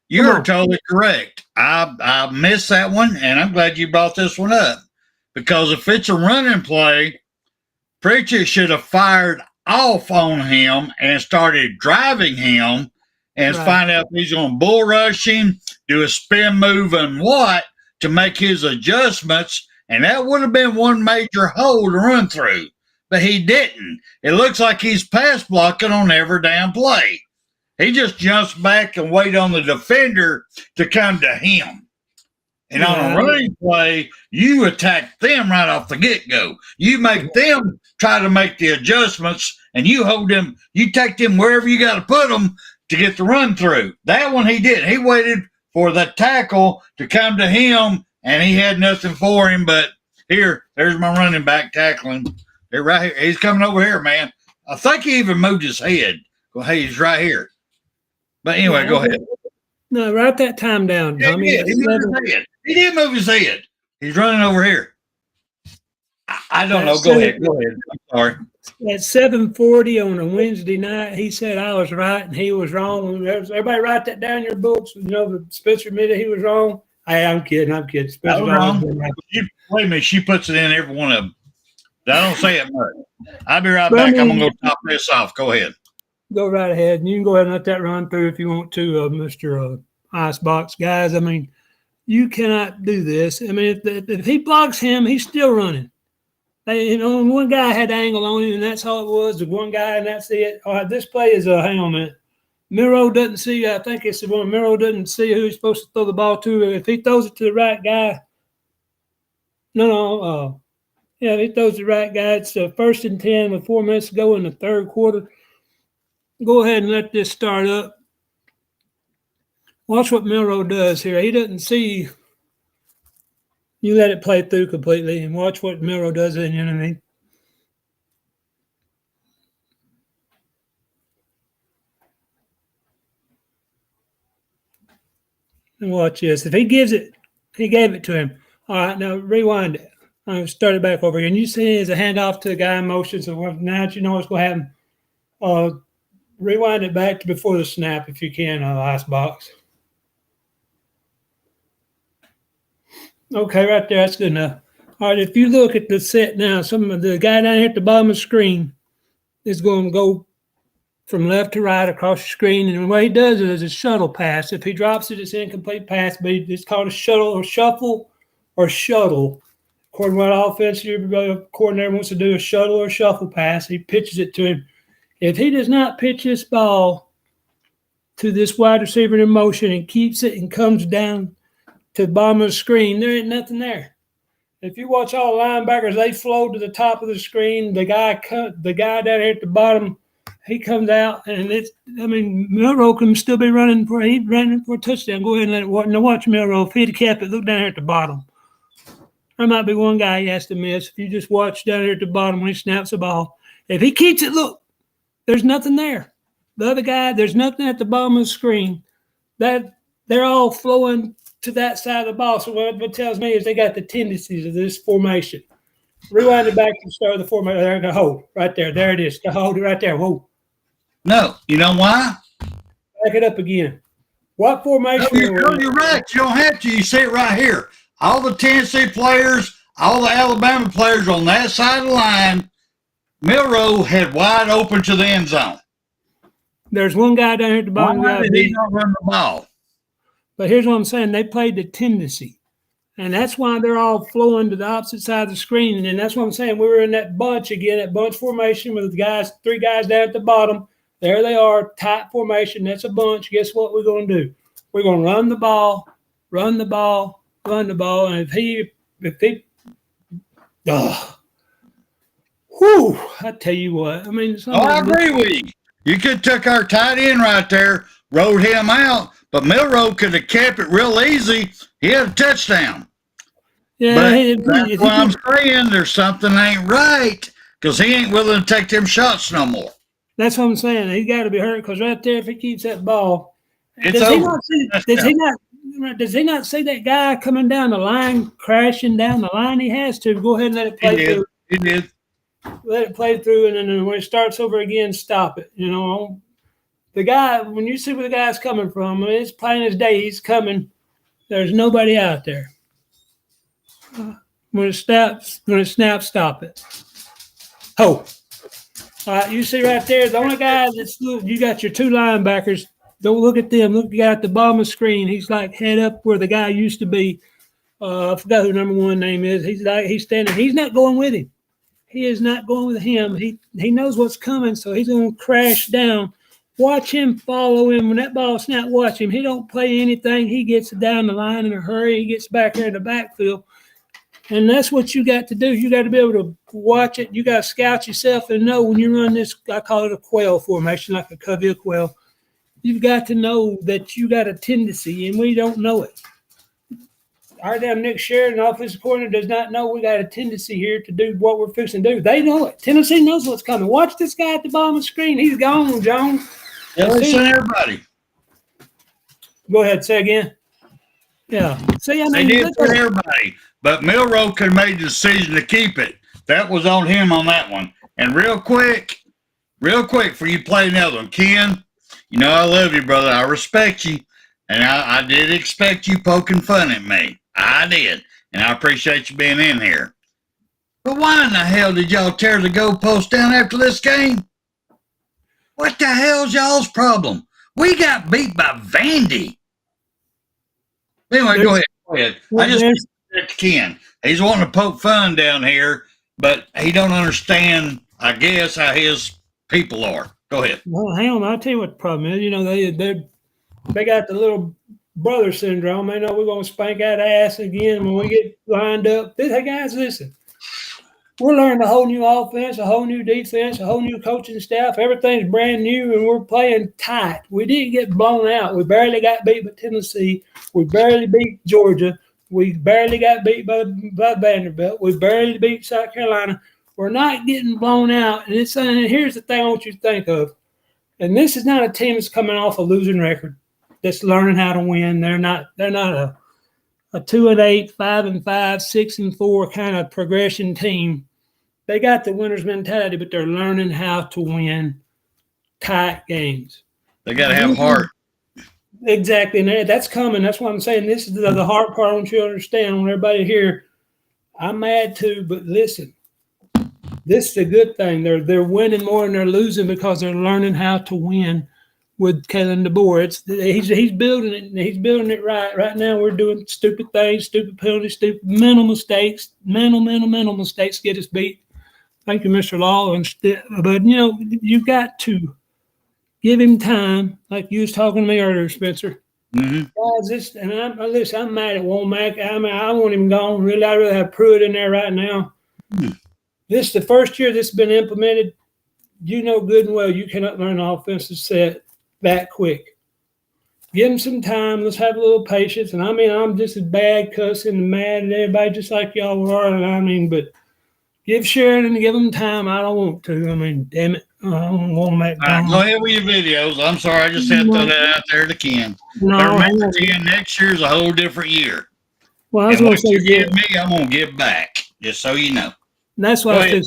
You are totally correct. I missed that one, and I'm glad you brought this one up. Because if it's a running play, Pritchett should have fired off on him and started driving him and find out if he's going to bull rush him, do a spin move and what to make his adjustments. And that would have been one major hole to run through. But he didn't. It looks like he's pass blocking on every damn play. He just jumps back and waits on the defender to come to him. And on a running play, you attack them right off the get-go. You make them try to make the adjustments, and you hold them, you take them wherever you got to put them to get the run through. That one he did. He waited for the tackle to come to him, and he had nothing for him. But there's my running back tackling. They're right here. He's coming over here, man. I think he even moved his head. Well, hey, he's right here. But anyway, go ahead. No, write that time down, Tommy. He did move his head. He's running over here. I don't know. Go ahead. I'm sorry. At 7:40 on a Wednesday night, he said I was right and he was wrong. Everybody write that down in your books. Spencer admitted he was wrong. I'm kidding. Spencer's wrong. Wait a minute. She puts it in every one of them. I don't say it much. I'll be right back. I'm going to go top this off. Go ahead. Go right ahead. And you can go ahead and let that run through if you want to, Mr. Icebox. Guys, you cannot do this. If he blocks him, he's still running. One guy had angle on him, and that's all it was. The one guy, and that's it. All right, this play is hang on a minute. Milroe doesn't see, I think it's the one, Milroe doesn't see who he's supposed to throw the ball to. If he throws it to the right guy, Yeah, he throws the right guy. It's 1st and 10 with 4 minutes to go in the third quarter. Go ahead and let this start up. Watch what Milroe does here. He doesn't see you let it play through completely, and watch what Milroe does. You know what I mean? And watch this. If he gives it, he gave it to him. All right, now rewind it. Start it back over again. You see it's a handoff to the guy in motion. So now that you know what's going to happen, rewind it back to before the snap if you can, last box. Okay, right there. That's good enough. All right, if you look at the set now, the guy down here at the bottom of the screen is going to go from left to right across the screen. And what he does is a shuttle pass. If he drops it, it's an incomplete pass, but it's called a shuttle or shuffle or shuttle. According to what offensive coordinator wants to do, a shuttle or shuffle pass. He pitches it to him. If he does not pitch this ball to this wide receiver in motion and keeps it and comes down to the bottom of the screen, there ain't nothing there. If you watch all the linebackers, they flow to the top of the screen. The guy down here at the bottom, he comes out, and Milroe can still be running for a touchdown. Go ahead and let it watch. Now watch Milroe. If he'd have kept it, look down here at the bottom. There might be one guy he has to miss. If you just watch down here at the bottom when he snaps the ball. If he keeps it, look, there's nothing there. The other guy, there's nothing at the bottom of the screen. That they're all flowing to that side of the ball. So what it tells me is they got the tendencies of this formation. Rewind it back to the start of the formation. There, the hold right there. There it is. The hold right there. Whoa. No, you know why? Back it up again. What formation? No, you're right. You don't have to. You see it right here. All the Tennessee players, all the Alabama players on that side of the line, Milroe had wide open to the end zone. There's one guy down here at the bottom. Why did he not run the ball? But here's what I'm saying. They played the tendency. And that's why they're all flowing to the opposite side of the screen. And that's what I'm saying. We were in that bunch again, that bunch formation with the guys, 3 guys down at the bottom. There they are, tight formation. That's a bunch. Guess what we're going to do? We're going to run the ball. And if he, I tell you what. I mean, I agree with you. You could have took our tight end right there, rode him out, but Milroe could have kept it real easy. He had a touchdown. Yeah, but that's why I'm saying there's something ain't right because he ain't willing to take them shots no more. That's what I'm saying. He's got to be hurt because right there, if he keeps that ball, it's over. Does he not see that guy coming down the line, crashing down the line? He has to. Go ahead and let it play through. He did. Let it play through, and then when it starts over again, stop it. You know, the guy, when you see where the guy's coming from, when it's plain as day, he's coming. There's nobody out there. When it snaps, stop it. Oh. All right, you see right there, the only guy that's you got your 2 linebackers. Don't look at them. Look at the guy at the bottom of the screen. He's like head up where the guy used to be. I forgot who number 1 name is. He's standing. He's not going with him. He is not going with him. He knows what's coming, so he's going to crash down. Watch him follow him. When that ball snap, watch him. He don't play anything. He gets down the line in a hurry. He gets back there in the backfield. And that's what you got to do. You got to be able to watch it. You got to scout yourself and know when you run this, I call it a quail formation, like a covey quail. You've got to know that you got a tendency, and we don't know it. Our damn Nick Sheridan, offensive coordinator, does not know we got a tendency here to do what we're fixing to do. They know it. Tennessee knows what's coming. Watch this guy at the bottom of the screen. He's gone, Jones. Yeah, listen, everybody. Go ahead, say again. Yeah. See, I mean, they did for everybody, but Milroe could have made the decision to keep it. That was on him on that one. And real quick, for you play another one, Ken. You know I love you, brother. I respect you, and I did expect you poking fun at me. I did, and I appreciate you being in here. But why in the hell did y'all tear the goalpost down after this game? What the hell's y'all's problem? We got beat by Vandy. Anyway, go ahead. I just said to Ken. He's wanting to poke fun down here, but he don't understand, I guess, how his people are. Go ahead. Well, hang on. I'll tell you what the problem is. You know, they got the little brother syndrome. They know we're going to spank that ass again when we get lined up. Hey, guys, listen. We're learning a whole new offense, a whole new defense, a whole new coaching staff. Everything's brand new, and we're playing tight. We didn't get blown out. We barely got beat by Tennessee. We barely beat Georgia. We barely got beat by Vanderbilt. We barely beat South Carolina. We're not getting blown out. And here's the thing I want you to think of. And this is not a team that's coming off a losing record that's learning how to win. They're not a 2-8, 5-5, 6-4 kind of progression team. They got the winner's mentality, but they're learning how to win tight games. They got to have heart. Exactly. And that's coming. That's what I'm saying. This is the hard part I want you to understand. I want everybody here. I'm mad too, but listen. This is a good thing. They're winning more than they're losing because they're learning how to win with Kalen DeBoer. He's building it, and he's building it right. Right now we're doing stupid things, stupid penalties, stupid mental mistakes, mental mistakes get us beat. Thank you, Mr. Law. But, you've got to give him time, like you was talking to me earlier, Spencer. Mm-hmm. Guys, I'm mad at Womack. I want him gone. Really, I'd rather have Pruitt in there right now. Mm-hmm. This is the first year this has been implemented. You know good and well you cannot learn an offensive set that quick. Give him some time. Let's have a little patience. And, I'm just as bad cussing and mad at everybody just like y'all are. But give Sheridan and give him time. I don't want to. Damn it. I don't want that. All right, go ahead with your videos. I'm sorry. I just had to throw that out there to Ken. No, remember, Ken, next year's a whole different year. Well, I was going to say, you give me, I'm going to give back, just so you know. And that's why I said,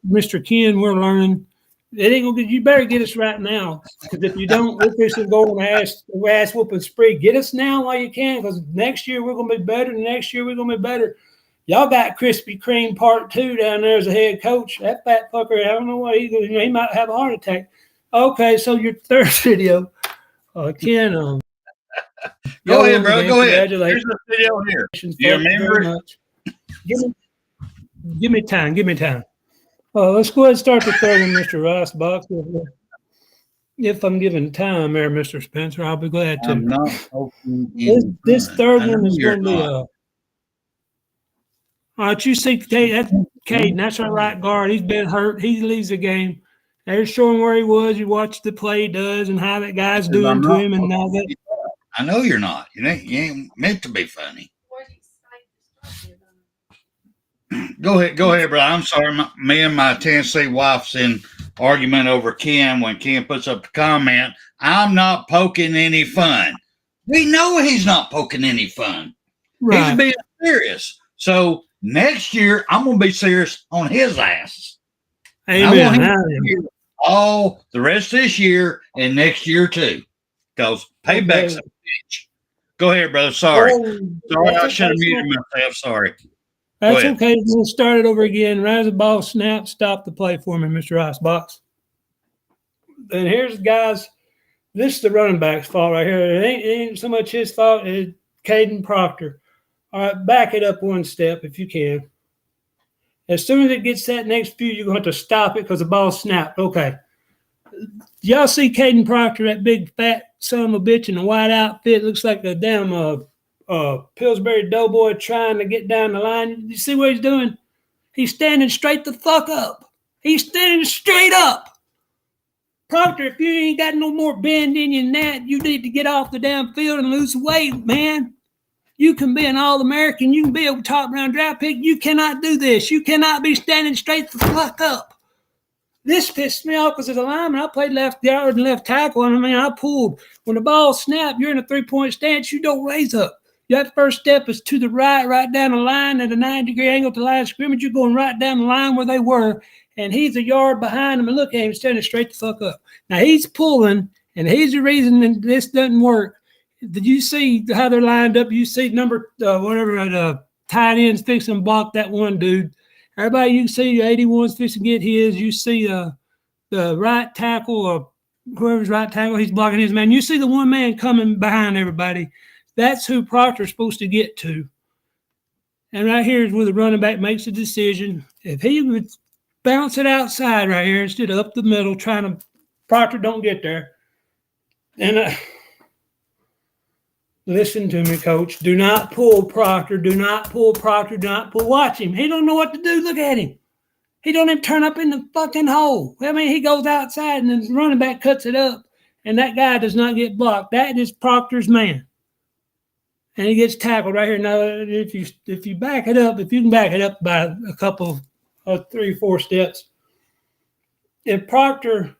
Mr. Ken, we're learning. It ain't gonna. You better get us right now, because if you don't, we're fixing to go on ass whooping spree. Get us now while you can, because next year we're gonna be better. Next year we're gonna be better. Y'all got Krispy Kreme Part 2 down there as a head coach. That fat fucker, I don't know what he might have a heart attack. Okay, so your third video, Ken. Go ahead, bro. Go ahead. Here's the video here. You remember it? Give me time. Let's go ahead and start the third one, Mr. Rice Box. If I'm given time there, Mr. Spencer, I'll be glad to. I'm not this third one is going to be all right, you see Caden, that's our right guard. He's been hurt. He leaves the game. They're showing where he was. You watch the play he does and how that guy's doing to him and all that. I know you're not. You ain't meant to be funny. Go ahead, bro. I'm sorry. Me and my Tennessee wife's in argument over Ken when Ken puts up the comment. I'm not poking any fun. We know he's not poking any fun. Right. He's being serious. So next year, I'm going to be serious on his ass. Amen. I want him to all the rest of this year and next year too. Because payback's a bitch. Go ahead, brother. Sorry. I should have muted myself. Sorry. That's okay. We'll start it over again. Rise the ball, snap, stop the play for me, Mr. Icebox. And here's guys. This is the running back's fault right here. It ain't so much his fault. It's Caden Proctor. All right, back it up one step if you can. As soon as it gets that next few, you're going to have to stop it because the ball snapped. Okay. Y'all see Caden Proctor, that big fat son of a bitch in a white outfit? Looks like a damn Pillsbury Doughboy trying to get down the line. You see what he's doing? He's standing straight the fuck up. He's standing straight up. Proctor, if you ain't got no more bend in you than that, you need to get off the damn field and lose weight, man. You can be an All-American. You can be a top-round draft pick. You cannot do this. You cannot be standing straight the fuck up. This pissed me off because as a lineman, I played left guard and left tackle. And I pulled. When the ball snapped, you're in a three-point stance. You don't raise up. That first step is to the right down the line at a 90-degree angle to the line of scrimmage. You're going right down the line where they were, and he's a yard behind them. And look at him standing straight the fuck up. Now, he's pulling, and he's the reason that this doesn't work. Did you see how they're lined up? You see tight ends fixing to block that one dude. Everybody, you can see 81's fixing to get his. You see the right tackle, whoever's right tackle, he's blocking his man. You see the one man coming behind everybody. That's who Proctor's supposed to get to. And right here is where the running back makes a decision. If he would bounce it outside right here instead of up the middle, Proctor don't get there. And listen to me, Coach. Do not pull Proctor. Do not pull Proctor. Do not pull. Watch him. He don't know what to do. Look at him. He don't even turn up in the fucking hole. I mean, he goes outside and then the running back cuts it up, and that guy does not get blocked. That is Proctor's man. And he gets tackled right here. Now, if you back it up, if you can back it up by a couple of 3 or 4 steps, if Proctor,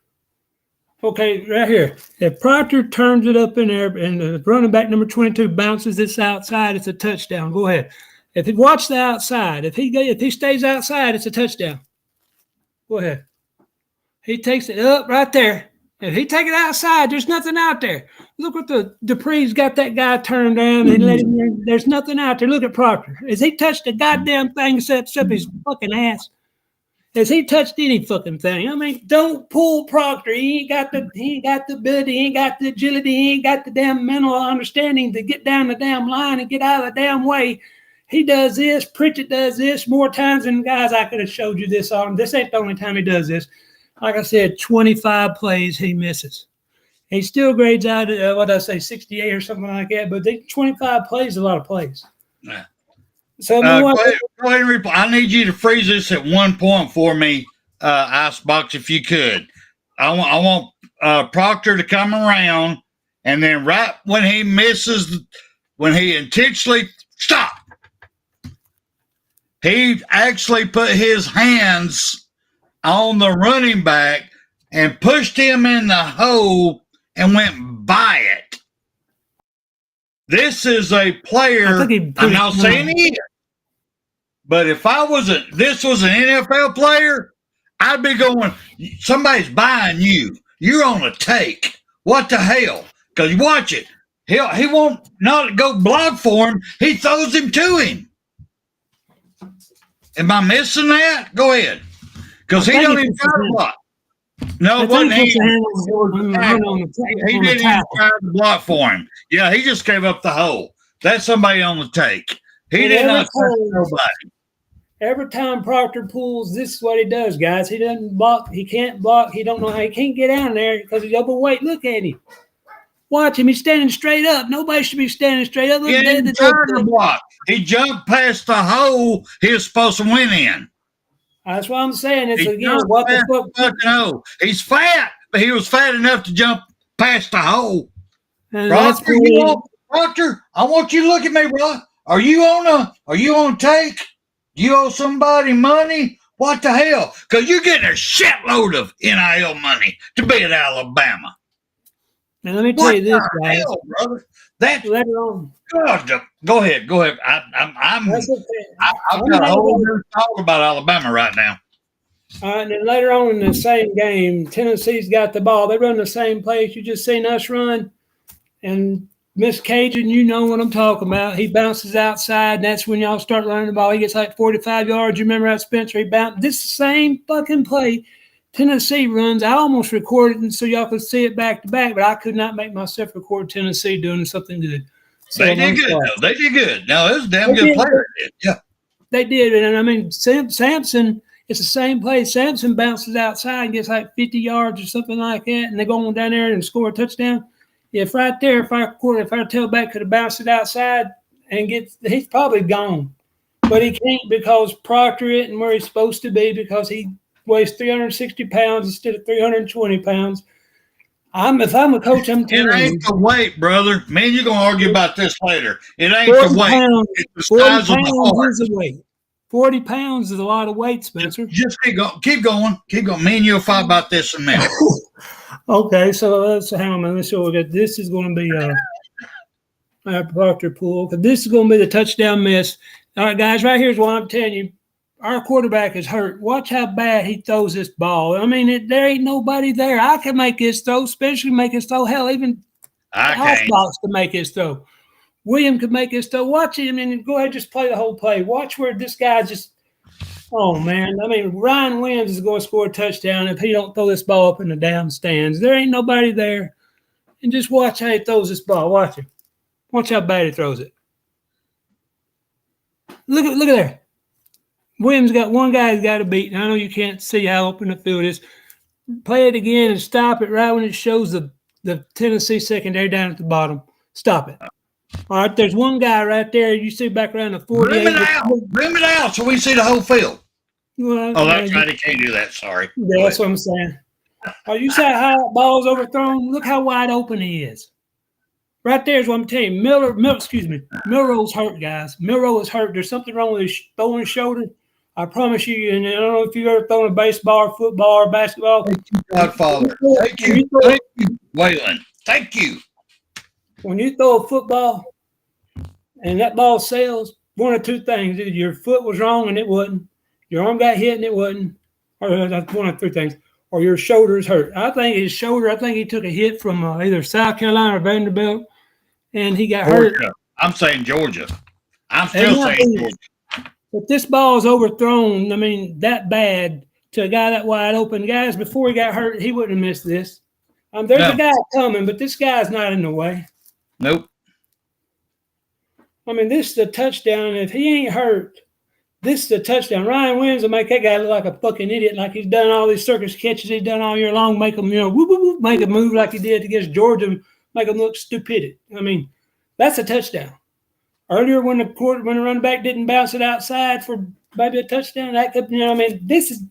okay, right here, if Proctor turns it up in there and the running back number 22 bounces this outside, it's a touchdown. Go ahead. If he watch the outside, if he stays outside, it's a touchdown. Go ahead. He takes it up right there. If he take it outside, there's nothing out there. Look what Dupree's got that guy turned down and let him in. There's nothing out there. Look at Proctor. Has he touched a goddamn thing except his fucking ass? Has he touched any fucking thing? I mean, don't pull Proctor. He ain't got the ability, he ain't got the agility, he ain't got the damn mental understanding to get down the damn line and get out of the damn way. He does this. Pritchett does this more times than guys I could have showed you this on. This ain't the only time he does this. Like I said, 25 plays he misses. He still grades out at, 68 or something like that, but 25 plays is a lot of plays. Yeah. So go ahead and reply. I need you to freeze this at 1 point for me, Icebox, if you could. I want Proctor to come around, and then right when he misses, when he intentionally stop, he actually put his hands on the running back and pushed him in the hole and went by it. This is a player. I'm not saying he is, but if this was an NFL player, I'd be going, somebody's buying you. You're on a take. What the hell? Because watch it. He won't not go block for him. He throws him to him. Am I missing that? Go ahead. Because he don't even try to block. No, it wasn't he. He didn't even try to block for him. Yeah, he just gave up the hole. That's somebody on the take. He did not touch nobody. Every time Proctor pulls, this is what he does, guys. He doesn't block. He can't block. He don't know how he can't get down there because he's overweight. Look at him. Watch him. He's standing straight up. Nobody should be standing straight up. He didn't try to block. He jumped past the hole he was supposed to win in. That's what I'm saying. It's again, what the fuck? No, he's fat, but he was fat enough to jump past the hole. Proctor, I want you to look at me, bro. Are you on take? You owe somebody money? What the hell? Because you're getting a shitload of NIL money to be at Alabama. Now let me tell you this, guys. Hell, brother? That's later on. God, go ahead. I've got a whole new talk about Alabama right now. All right, and then later on in the same game, Tennessee's got the ball. They run the same place you just seen us run. And Miss Cajun, you know what I'm talking about. He bounces outside, and that's when y'all start running the ball. He gets like 45 yards. You remember how Spencer, he bounced. This same fucking play Tennessee runs. I almost recorded it so y'all could see it back to back, but I could not make myself record Tennessee doing something good. So they did good, though. They did good. No, it was a damn good player. Yeah. They did. And I mean, Sampson, it's the same play. Sampson bounces outside and gets like 50 yards or something like that, and they go on down there and score a touchdown. If right there, if our tailback could have bounced it outside and he's probably gone. But he can't because Proctor isn't where he's supposed to be because he weighs 360 pounds instead of 320 pounds. If I'm a coach, I'm telling you. It ain't the weight, brother. Man, you're going to argue about this later. It ain't the weight. It's the size of the heart. Is the weight. 40 pounds is a lot of weight, Spencer. Just keep going. Me and you'll fight about this in a minute. Okay, so let's hang on. Let's show you. This is going to be our Proctor pool. This is going to be the touchdown miss. All right, guys, right here's what I'm telling you. Our quarterback is hurt. Watch how bad he throws this ball. I mean, there ain't nobody there. I can make his throw, especially make his throw. Hell, even Icebox can make his throw. William could make his throw. Watch him and go ahead, just play the whole play. Watch where this guy just – oh, man. I mean, Ryan Williams is going to score a touchdown if he don't throw this ball up in the down stands. There ain't nobody there. And just watch how he throws this ball. Watch him. Watch how bad he throws it. Look at there. Williams got one guy he's got to beat. And I know you can't see how open the field is. Play it again and stop it right when it shows the Tennessee secondary down at the bottom. Stop it. All right, there's one guy right there. You see back around the 48. Bring it out so we see the whole field. Well, Oh, that's right. He can't do that. Sorry. Yeah, that's what I'm saying. Oh, you say how that ball's overthrown? Look how wide open he is. Right there is what I'm telling you. Milroe's hurt, guys. Milroe is hurt. There's something wrong with his throwing shoulder. I promise you, and I don't know if you've ever thrown a baseball or football or basketball. Thank you, Godfather. Thank you, Waylon. Thank you. When you throw a football and that ball sails, one of two things. Either your foot was wrong and it wasn't, your arm got hit and it wasn't, or that's one of three things, or your shoulder is hurt. I think his shoulder, I think he took a hit from either South Carolina or Vanderbilt, and he got hurt. I'm saying Georgia. I'm still saying Georgia. But this ball is overthrown, I mean, that bad to a guy that wide open. Guys, before he got hurt, he wouldn't have missed this. There's a guy coming, but this guy's not in the way. Nope. I mean, this is a touchdown. If he ain't hurt, this is a touchdown. Ryan Williams will make that guy look like a fucking idiot, like he's done all these circus catches he's done all year long, make him, whoop, whoop, whoop, make him move like he did against Georgia, make him look stupid. I mean, that's a touchdown. Earlier, when the running back didn't bounce it outside for maybe a touchdown, that could, I mean, this is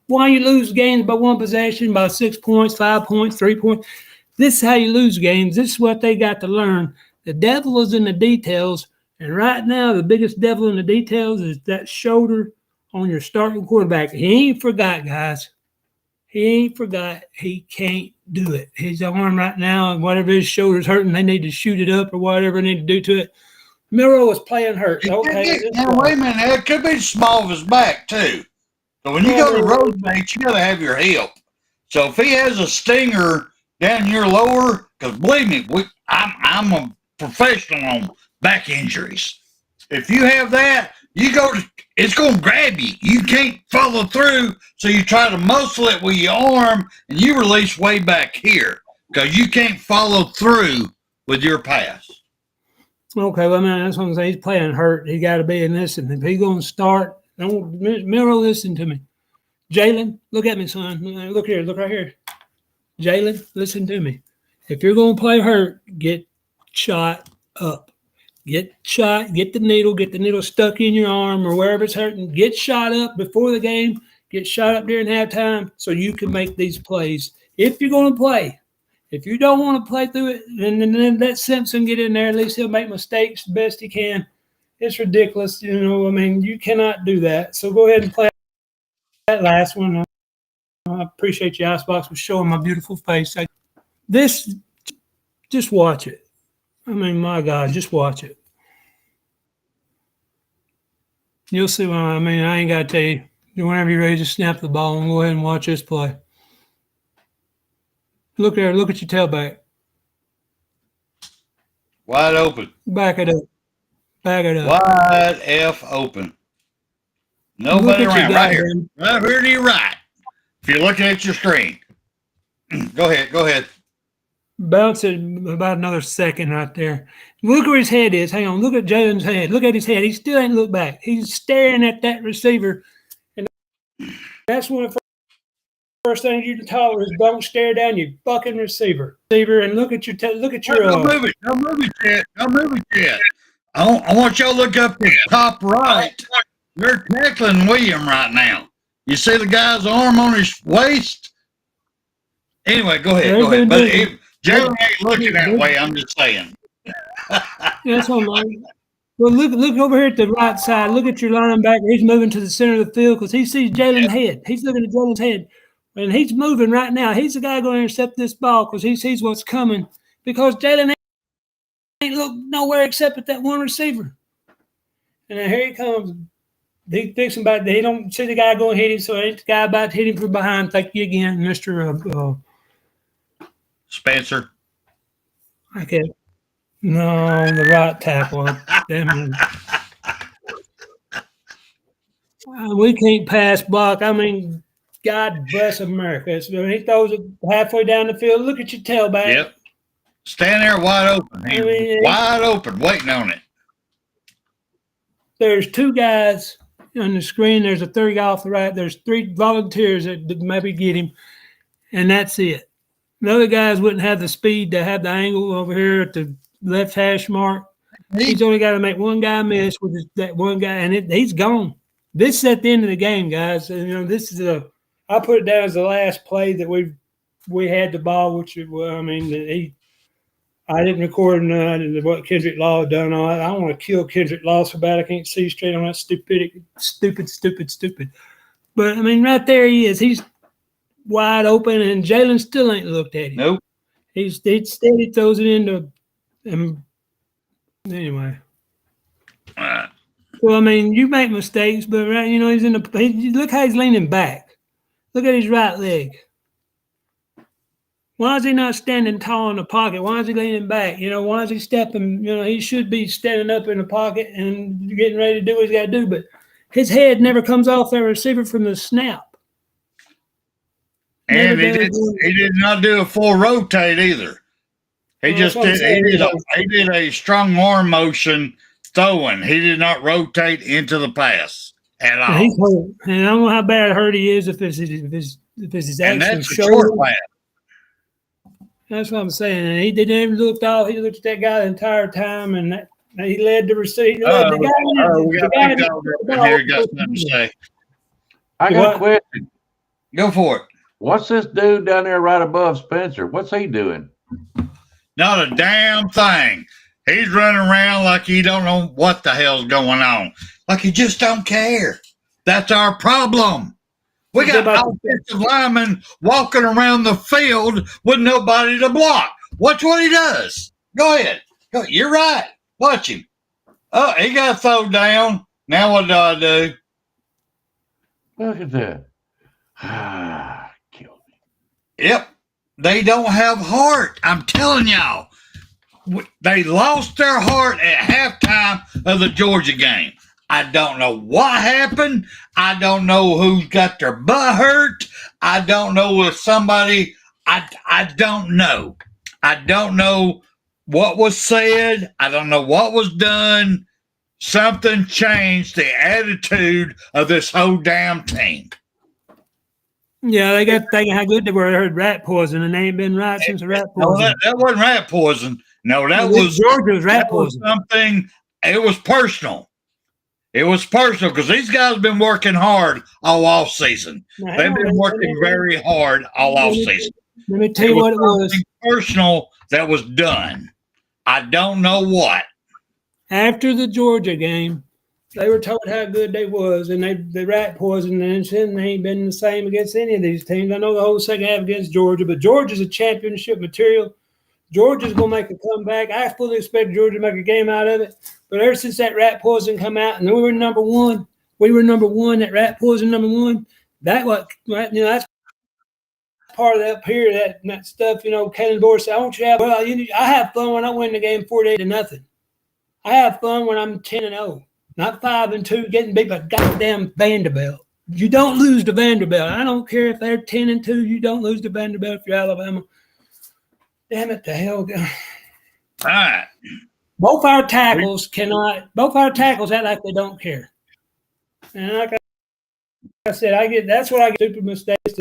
why you lose games by one possession, by 6 points, 5 points, 3 points. This is how you lose games. This is what they got to learn. The devil is in the details, and right now the biggest devil in the details is that shoulder on your starting quarterback. He ain't forgot, guys. He ain't forgot. He can't do it. His arm right now, and whatever his shoulder's hurting, they need to shoot it up or whatever they need to do to it. Milroe was playing hurt. Okay. Now, wait a minute. It could be the small of his back, too. So when you go to road mates, you got to have your help. So if he has a stinger down your lower, because believe me, I'm a professional on back injuries. If you have that, it's going to grab you. You can't follow through, so you try to muscle it with your arm, and you release way back here because you can't follow through with your pass. Okay, well, man, that's what I'm saying. He's playing hurt. He got to be in this, and if he's going to start, Milroe, listen to me. Jalen, look at me, son. Look here. Look right here. Jalen, listen to me. If you're going to play hurt, get shot up. Get shot. Get the needle stuck in your arm or wherever it's hurting. Get shot up before the game. Get shot up during halftime so you can make these plays. If you're going to play. If you don't want to play through it, then let Simpson get in there. At least he'll make mistakes the best he can. It's ridiculous. I mean, you cannot do that. So go ahead and play that last one. I appreciate you, Icebox, for showing my beautiful face. Just watch it. I mean, my God, just watch it. You'll see what I mean. I ain't got to tell you. Whenever you're ready to snap the ball, and go ahead and watch this play. Look there. Look at your tailback. Wide open. Back it up. Wide F open. Nobody around. Right here. Right here to your right. If you're looking at your screen. Go ahead. Bounce it about another second right there. Look where his head is. Hang on. Look at Jalen's head. Look at his head. He still ain't looked back. He's staring at that receiver. And that's one of the first things you can tell is don't stare down your fucking receiver. And look at your Don't move it yet. I want y'all to look up the top right. They're tackling William right now. You see the guy's arm on his waist? Anyway, go ahead. But Jalen ain't looking that way, I'm just saying. That's what I'm like. Well, look over here at the right side. Look at your linebacker. He's moving to the center of the field because he sees Jalen's head. He's looking at Jalen's head. And he's moving right now. He's the guy going to intercept this ball because he sees what's coming. Because Jalen ain't look nowhere except at that one receiver. And then here he comes. He thinks about that. He don't see the guy going to hit him, so ain't the guy about to hit him from behind. Thank you again, Mr. Spencer. Okay. No, the right tackle. Damn it. We can't pass block. I mean, God bless America. He throws it halfway down the field. Look at your tailback. Yep. Stand there wide open. Wide open, waiting on it. There's two guys on the screen. There's a third guy off the right. There's three volunteers that maybe get him, and that's it. The other guys wouldn't have the speed to have the angle over here at the left hash mark. He's only got to make one guy miss with that one guy, and he's gone. This is at the end of the game, guys. And, this is I put it down as the last play that we had the ball, which I didn't record what Kendrick Law had done. I want to kill Kendrick Law so bad I can't see straight on that stupid. But right there he is. He's wide open, and Jalen still ain't looked at him. Nope. He steady throws it into him. Anyway. Well, you make mistakes, but he's look how he's leaning back. Look at his right leg. Why is he not standing tall in the pocket? Why is he leaning back? Why is he stepping? He should be standing up in the pocket and getting ready to do what he's got to do, but his head never comes off that receiver from the snap. And he did not do a full rotate either. He did a strong arm motion throwing. He did not rotate into the pass at all. He's hurt. And I don't know how bad hurt he is if it's his and actual that's a shoulder. short pass. That's what I'm saying. And he didn't even look off. He looked at that guy the entire time, and he led the receiver. We got Big Dog up in here. Got something to say. I got a question. Go for it. What's this dude down there right above Spencer? What's he doing? Not a damn thing. He's running around like he don't know what the hell's going on. Like he just don't care. That's our problem. We got offensive linemen walking around the field with nobody to block. Watch what he does. Go ahead. You're right. Watch him. Oh, he got thrown down. Now what do I do? Look at that. Killed me. Yep. They don't have heart. I'm telling y'all. They lost their heart at halftime of the Georgia game. I don't know what happened. I don't know who got their butt hurt. I don't know if somebody, I don't know. I don't know what was said. I don't know what was done. Something changed the attitude of this whole damn team. Yeah, they got thinking how good they were. They heard rat poison, and they ain't been right since the rat poison. No, that wasn't rat poison. No, that was Georgia's rat poison. Something. It was personal. It was personal because these guys have been working hard all off season. They've been working very hard all off season. Let me tell you what it was. Personal that was done. I don't know what. After the Georgia game, they were told how good they was, and they rat poisoned, and they ain't been the same against any of these teams. I know the whole second half against Georgia, but Georgia's a championship material. Georgia's going to make a comeback. I fully expect Georgia to make a game out of it. But ever since that rat poison come out, and we were number one, that rat poison number one, that's part of that up here, that stuff, Kellen Dorr said, I want you to have, I have fun when I win the game 48-0. I have fun when I'm 10-0, not 5-2, getting beat by goddamn Vanderbilt. You don't lose to Vanderbilt. I don't care if they're 10-2. You don't lose to Vanderbilt if you're Alabama. Damn it, the hell. All right. Both our tackles act like they don't care. And like I said, that's what I get stupid mistakes.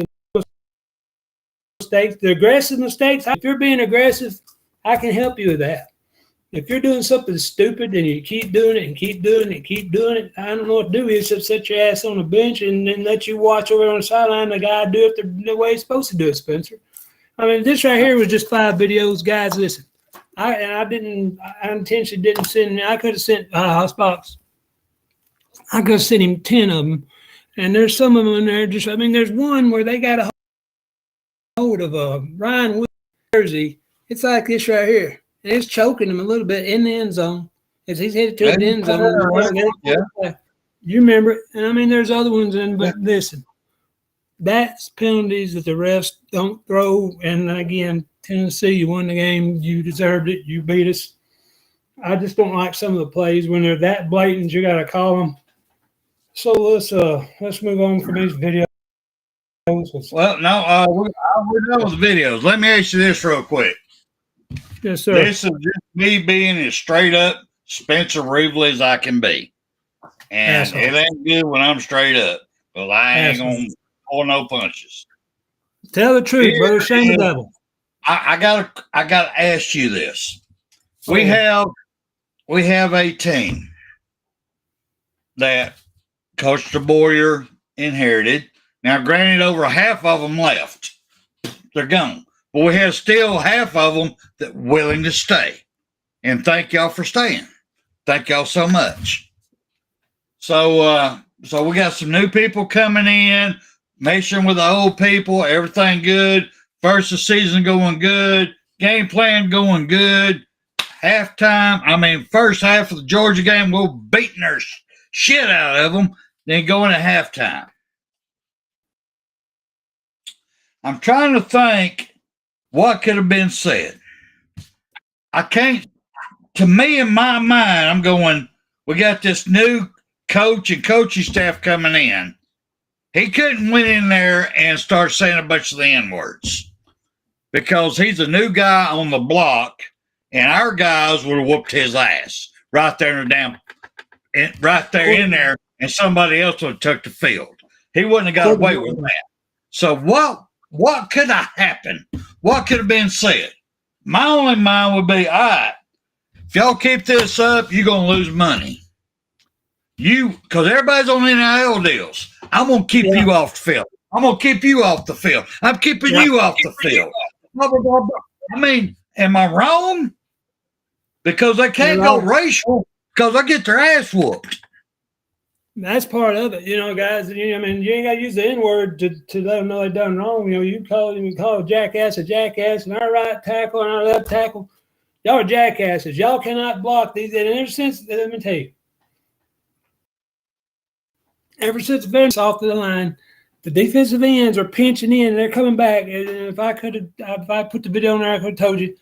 The aggressive mistakes. If you're being aggressive, I can help you with that. If you're doing something stupid and you keep doing it and keep doing it and keep doing it, I don't know what to do except set your ass on the bench and then let you watch over on the sideline the guy do it the way he's supposed to do it, Spencer. This right here was just 5 videos. Guys, listen. I intentionally didn't send. I could have sent Housebox. I could have sent him 10 of them, and there's some of them in there. There's one where they got a hold of Ryan Williams jersey. It's like this right here, and it's choking him a little bit in the end zone as he's headed to the end zone. Yeah. You remember it, and there's other ones in. But listen, that's penalties that the refs don't throw. And again, Tennessee, you won the game. You deserved it. You beat us. I just don't like some of the plays when they're that blatant. You got to call them. So let's move on from these videos. Well, no, we're done with the videos. Let me ask you this real quick. Yes, sir. This is just me being as straight up Spencer Reevely as I can be, and it ain't good when I'm straight up. But I ain't gonna pull no punches. Tell the truth, brother. Shame the devil. I gotta ask you this. We have a team that Coach DeBoyer inherited. Now, granted, over half of them left. They're gone. But we have still half of them that willing to stay. And thank y'all for staying. Thank y'all so much. So we got some new people coming in, mixing with the old people, everything good. First of the season going good. Game plan going good. First half of the Georgia game, we're beating their shit out of them. Then going to halftime. I'm trying to think what could have been said. I can't, to me, in my mind, I'm going, we got this new coach and coaching staff coming in. He couldn't went in there and start saying a bunch of the N-words because he's a new guy on the block, and our guys would have whooped his ass right there in the in there, and somebody else would have took the field. He wouldn't have got away with that. So what could have happened? What could have been said? My only mind would be, all right, if y'all keep this up, you're going to lose money. Because everybody's on NIL deals. I'm going to keep you off the field. I'm going to keep you off the field. I'm keeping you off the field. I mean, am I wrong? Because they can't go racial because I get their ass whooped. That's part of it, guys. You ain't got to use the N-word to let them know they've done wrong. You call a jackass, and our right tackle and our left tackle, y'all are jackasses. Y'all cannot block these. And ever since, let me tell you, ever since Vince off the line, the defensive ends are pinching in, and they're coming back. And if I put the video on there, I could have told you.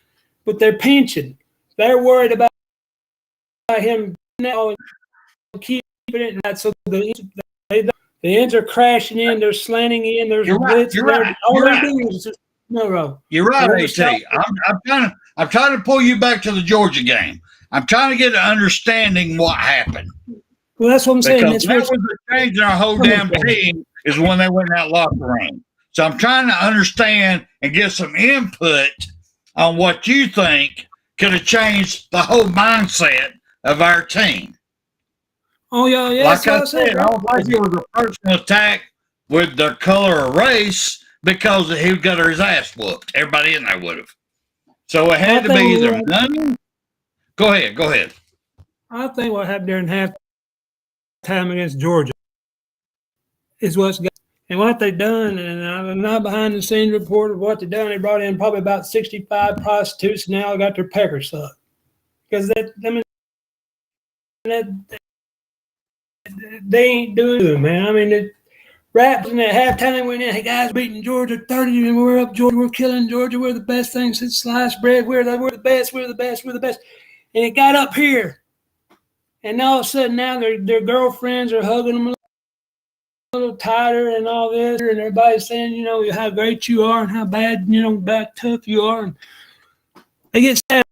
But they're pinching. They're worried about him now and keeping it. And so the ends are crashing in. They're slanting in. There's blitz. You're right. Milroe. You're right, AT. I'm trying to pull you back to the Georgia game. I'm trying to get an understanding what happened. Well, that's what I'm saying. Because that was the change in our whole damn team is when they went in that locker room. So I'm trying to understand and get some input on what you think could have changed the whole mindset of our team. Oh, yeah. Like I said, I don't think it was a personal attack with their color or race because he got his ass whooped. Everybody in there would have. So it had to be either none. Go ahead. I think what happened during halftime against Georgia is what's got. And what they done, and I'm not behind the scenes report of what they done. They brought in probably about 65 prostitutes, and now got their pecker sucked because they ain't doing it, man. I mean, the Raps in that halftime went in. Hey guys, beating Georgia 30, and we're up Georgia. We're killing Georgia. We're the best thing since sliced bread. We're the best. We're the best. We're the best. And it got up here, and all of a sudden now their girlfriends are hugging them a little tighter and all this, and everybody's saying, how great you are and how bad, bad tough you are. And they get satisfied,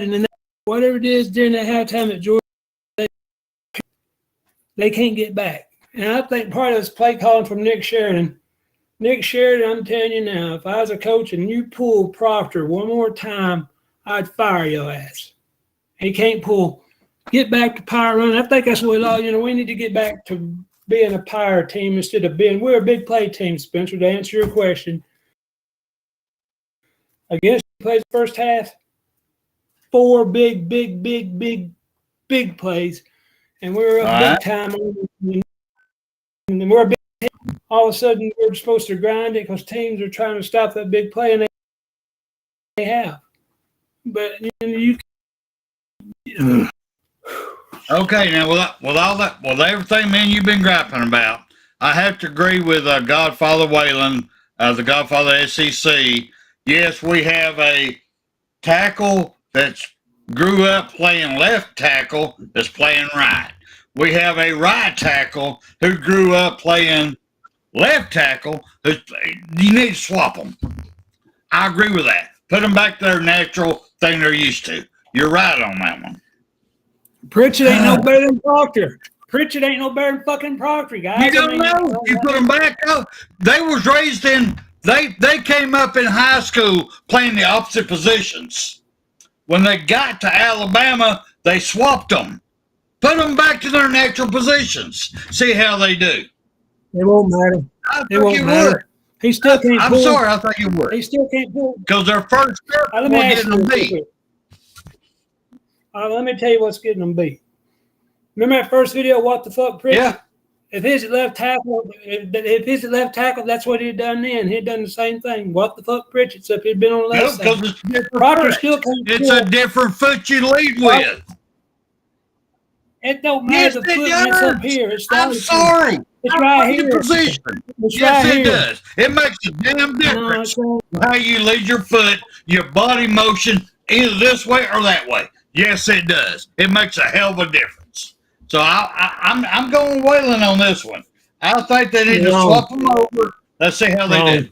and then whatever it is during that halftime at Georgia, they can't get back. And I think part of this play calling from Nick Sheridan. Nick Sheridan, I'm telling you now, if I was a coach and you pull Proctor one more time, I'd fire your ass. He can't pull. Get back to power running. I think that's what we need to get back to being a power team instead of being – we're a big play team, Spencer, to answer your question. I guess he plays the first half, 4 big plays, and we're up big time. And we're a big team. All of a sudden, we're supposed to grind it because teams are trying to stop that big play, and they have. But Okay, now with all that, with everything, man, you've been griping about, I have to agree with Godfather Whalen, the Godfather SEC. Yes, we have a tackle that's grew up playing left tackle that's playing right. We have a right tackle who grew up playing left tackle. You need to swap them. I agree with that. Put them back to their natural thing they're used to. You're right on that one. Pritchett ain't no better than Proctor. Pritchett ain't no better than fucking Proctor, guys. You don't know. You put them back up. They was raised in, they came up in high school playing the opposite positions. When they got to Alabama, they swapped them. Put them back to their natural positions. See how they do. It won't matter. It won't matter. He still can't I'm pull. sorry, I thought you would. He still can't pull. Because their first step Let was me ask getting you them this real beat. quick. Let me tell you what's getting them beat. Remember that first video, What the Fuck, Pritchett? Yeah. If his at left tackle, that's what he'd done then. He'd done the same thing. What the fuck, Pritchett? Except he'd been on the No, left because side. it's different. Proctor still can't It's pull. a different foot you lead with. It don't matter. Yes, The it foot it's up does. here. It's I'm sorry. It's right here. Position. It's Yes, right it here. does. It makes a damn difference No, how you lead your foot, your body motion, either this way or that way. Yes, it does. It makes a hell of a difference. So I'm going Whalen on this one. I think they need to swap them over. Let's see how they do.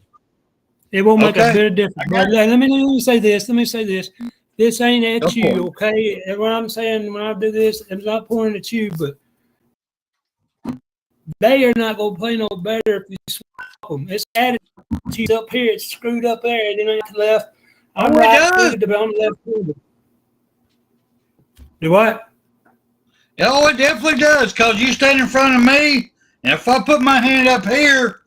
It won't make a bit of difference. Okay. Let me say this. This ain't at Go for you, it. okay? And what I'm saying when I do this, I'm not pointing at you, but they are not going to play no better if you swap them. It's attitude up here. It's screwed up there. Then on the left. I'm right-footed, but I'm left-footed. Do what? Oh, it definitely does, because you stand in front of me, and if I put my hand up here,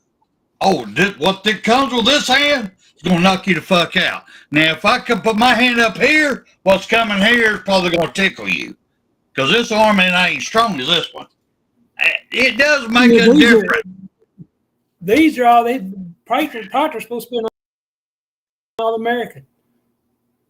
what that comes with this hand is going to knock you the fuck out. Now, if I could put my hand up here, what's coming here is probably going to tickle you, because this arm ain't strong as this one. It does make a difference. These are all Proctor's supposed to be an All-American.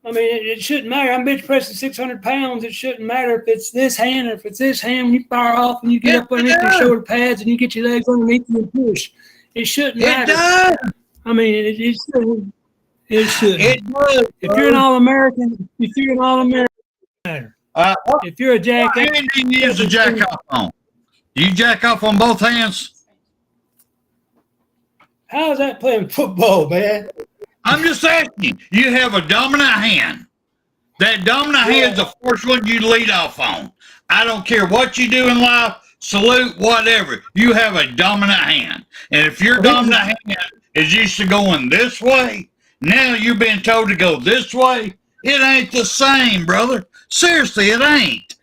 I mean, it shouldn't matter. I'm bench pressing 600 pounds. It shouldn't matter if it's this hand or if it's this hand. When you fire off and you get up underneath your shoulder pads and you get your legs underneath you and push, it shouldn't matter. It does. I mean, it shouldn't. It shouldn't. It does. If you're an All-American, it matter. If you're a jack, what hand do you use to jack off on? Do you jack off on both hands? How is that playing football, man? I'm just asking. You have a dominant hand. That dominant hand's the first one you lead off on. I don't care what you do in life, salute, whatever. You have a dominant hand. And if your dominant hand is used to going this way, now you're being told to go this way, it ain't the same, brother. Seriously, it ain't.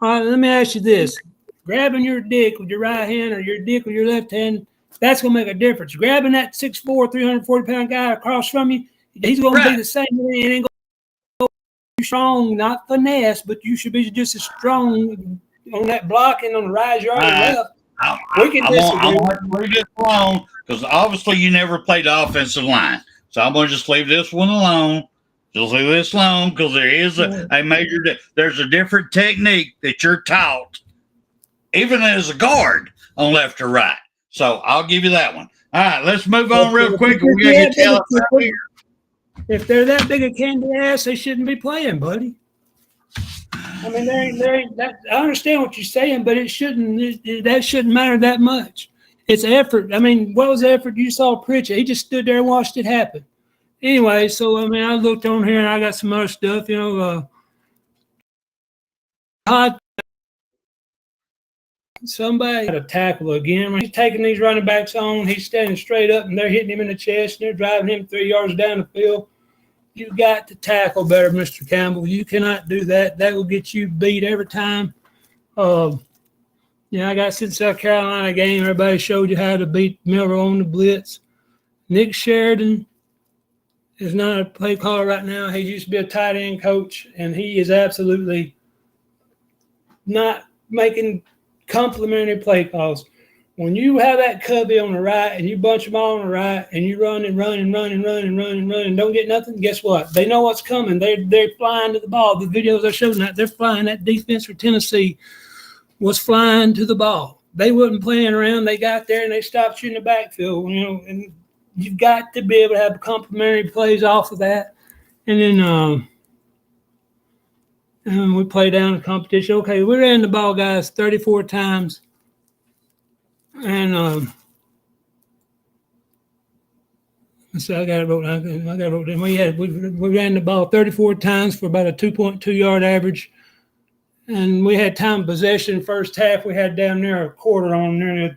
All right, let me ask you this. Grabbing your dick with your right hand or your dick with your left hand, that's going to make a difference. Grabbing that 6'4", 340-pound guy across from you, he's going to be the same. It ain't going to be strong, not finesse, but you should be just as strong on that block and on the right yard and left. We can disagree. I'm going to leave this alone because obviously you never played the offensive line. So I'm going to just leave this one alone. Just leave this alone because there is a major there's a different technique that you're taught, even as a guard on left or right. So I'll give you that one. All right, let's move on real quick. We got to get you out here. If they're that big a candy ass, they shouldn't be playing, buddy. I mean, there ain't that. I understand what you're saying, but it shouldn't. That shouldn't matter that much. It's effort. I mean, what was the effort you saw Pritchett? He just stood there and watched it happen. Anyway, so I mean, I looked on here and I got some other stuff. You know, somebody had a tackle again. When he's taking these running backs on, he's standing straight up and they're hitting him in the chest and they're driving him 3 yards down the field. You got to tackle better, Mr. Campbell. You cannot do that. That will get you beat every time. I got since South Carolina game. Everybody showed you how to beat Milroe on the blitz. Nick Sheridan is not a play caller right now. He used to be a tight end coach, and he is absolutely not making complimentary play calls. When you have that cubby on the right and you bunch them all on the right and you run and don't get nothing, guess what? They know what's coming. They're flying to the ball. The videos I showed that they're flying. That defense for Tennessee was flying to the ball. They wasn't playing around. They got there and they stopped you in the backfield. And you've got to be able to have complimentary plays off of that. And then we play down the competition. Okay, we ran the ball, guys, 34 times. And so I got it wrote down. We ran the ball 34 times for about a 2.2 yard average. And we had time possession first half. We had down there a quarter on nearly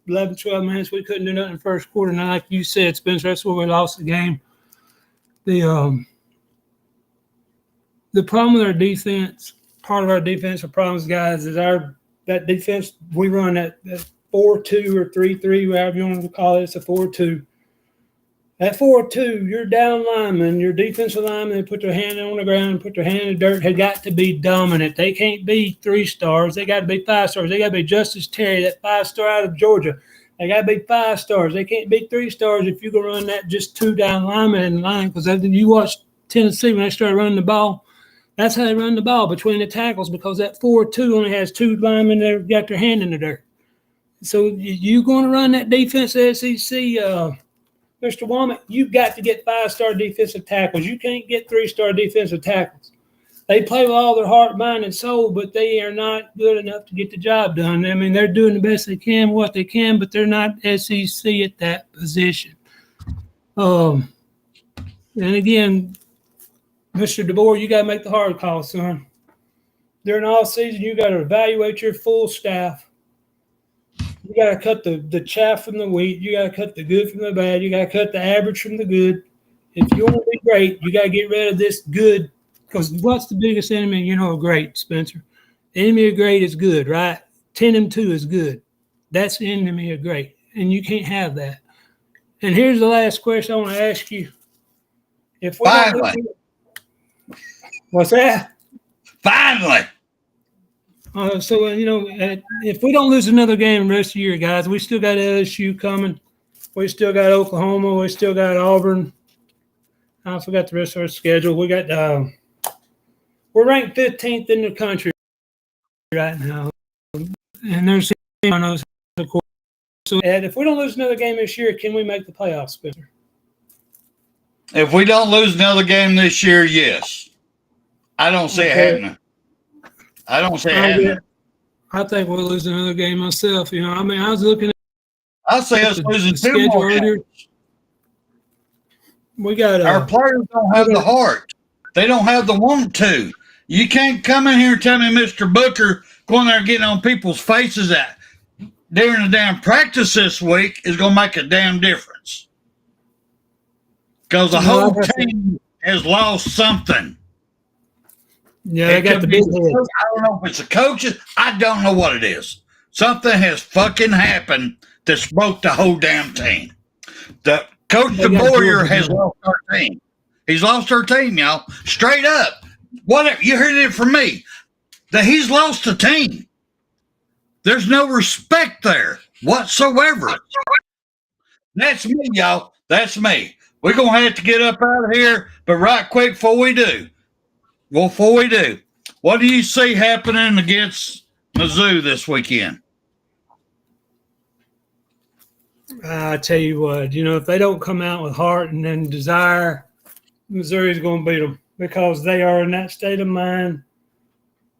11, 12 minutes. We couldn't do nothing in the first quarter. Now, like you said, Spencer, that's where we lost the game. The problem with our defense, part of our defensive problems, guys, is that defense we run that 4-2 or 3-3, whatever you want to call it. It's a 4-2. That 4-2, your down lineman, your defensive lineman, they put their hand on the ground, put their hand in the dirt, have got to be dominant. They can't be 3 stars. They got to be 5 stars. They got to be Justice Terry, that 5-star out of Georgia. They got to be 5 stars. They can't be 3 stars if you're going to run that just 2 down linemen in line. Because you watch Tennessee when they started running the ball, that's how they run the ball between the tackles, because that 4-2 only has 2 linemen that got their hand in the dirt. So you're going to run that defense SEC, Mr. Womack, you've got to get 5-star defensive tackles. You can't get 3-star defensive tackles. They play with all their heart, mind, and soul, but they are not good enough to get the job done. I mean, they're doing the best they can, what they can, but they're not SEC at that position. And again, Mr. DeBoer, you got to make the hard call, son. During all season, you got to evaluate your full staff. You got to cut the chaff from the wheat. You got to cut the good from the bad. You got to cut the average from the good. If you want to be great, you got to get rid of this good. Because what's the biggest enemy, of great, Spencer? The enemy of great is good, right? 10-2 is good. That's the enemy of great. And you can't have that. And here's the last question I want to ask you. Finally. What's that? Finally. So, if we don't lose another game the rest of the year, guys, we still got LSU coming. We still got Oklahoma. We still got Auburn. I forgot the rest of our schedule. We got we're ranked 15th in the country right now. And there's on those, of course. So, Ed, if we don't lose another game this year, can we make the playoffs, Spencer? If we don't lose another game this year, yes. I don't see it happening. I don't see it happening. I think we'll lose another game myself. I was looking at I say us losing 2 more games. We got our players don't have the heart. They don't have the want to. You can't come in here and tell me Mr. Booker going there and getting on people's faces that during the damn practice this week is going to make a damn difference. Because the whole team has lost something. Yeah, I got the big head. I don't know if it's the coaches. I don't know what it is. Something has fucking happened that broke the whole damn team. The Coach DeBoer has lost our team. He's lost our team, y'all. Straight up. Whatever. You heard it from me. That he's lost the team. There's no respect there whatsoever. That's me, y'all. That's me. We're going to have to get up out of here, but right quick before we do, what do you see happening against Mizzou this weekend? I tell you what, if they don't come out with heart and then desire, Missouri's going to beat them because they are in that state of mind.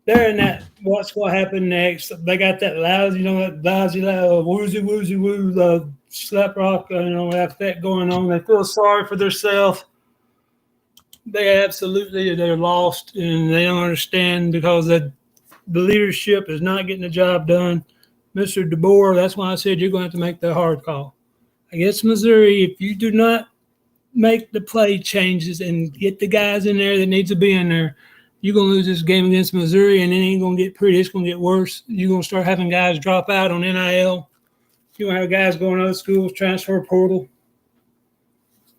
They're in that what's going to happen next. They got that lousy, woozy woo, slap rock, effect going on. They feel sorry for themselves. They're lost and they don't understand because the leadership is not getting the job done. Mr. DeBoer, that's why I said you're going to have to make the hard call. Against Missouri, if you do not make the play changes and get the guys in there that needs to be in there, you're going to lose this game against Missouri, and it ain't going to get pretty. It's going to get worse. You're going to start having guys drop out on NIL. You're going to have guys going to other schools, transfer portal.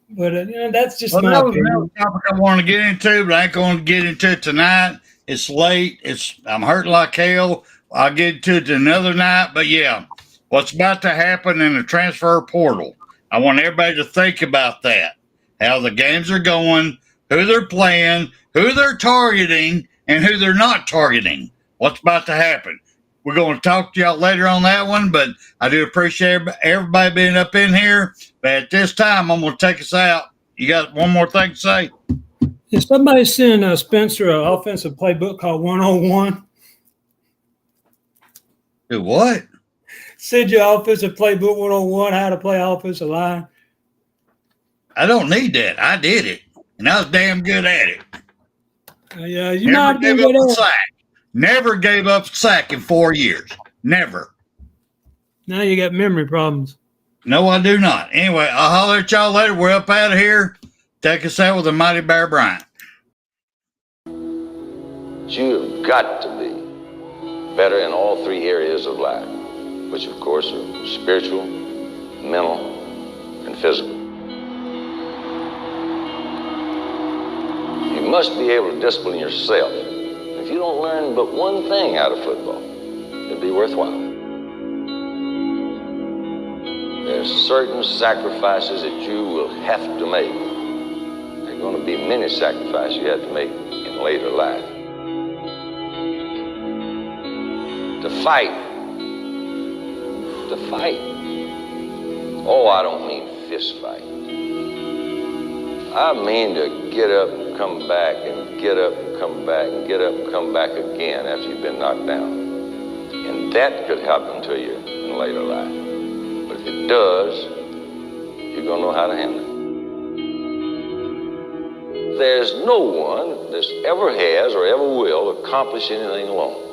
But, that's just my opinion. Another topic I want to get into, but I ain't going to get into it tonight. It's late. I'm hurting like hell. I'll get into it another night. But, yeah, what's about to happen in the transfer portal. I want everybody to think about that, how the games are going, who they're playing, who they're targeting, and who they're not targeting. What's about to happen. We're going to talk to y'all later on that one, but I do appreciate everybody being up in here. But at this time, I'm going to take us out. You got one more thing to say? If somebody send Spencer an offensive playbook called 101. Do what? Send your offensive playbook 101, how to play offensive line. I don't need that. I did it, and I was damn good at it. Yeah, you're not good at it. Never gave up a sack in 4 years. Never. Now you got memory problems. No, I do not. Anyway, I'll holler at y'all later. We're up out of here. Take us out with a Mighty Bear Bryant. you have got to be better in all three areas of life, which of course are spiritual, mental, and physical. You must be able to discipline yourself. If you don't learn but one thing out of football, it'll be worthwhile. There's certain sacrifices that you will have to make. There are going to be many sacrifices you have to make in later life. To fight. Oh, I don't mean fist fight. I mean to get up and come back and get up and come back and get up and come back again after you've been knocked down. And that could happen to you in later life. But if it does, you're going to know how to handle it. There's no one that ever has or ever will accomplish anything alone.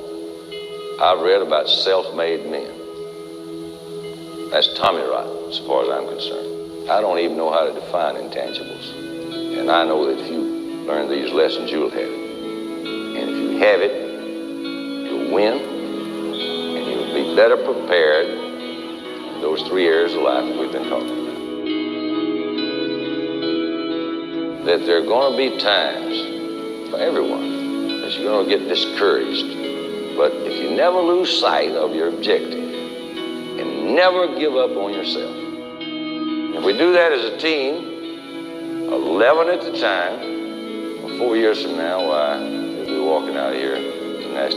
I've read about self-made men. That's Tommy rot, as far as I'm concerned. I don't even know how to define intangibles. And I know that if you learn these lessons, you'll have it. And if you have it, you'll win, and you'll be better prepared in those three areas of life that we've been talking about. That there are going to be times for everyone that you're going to get discouraged. But if you never lose sight of your objective and never give up on yourself, if we do that as a team, 11 at a time, 4 years from now, why, we'll be walking out here to the national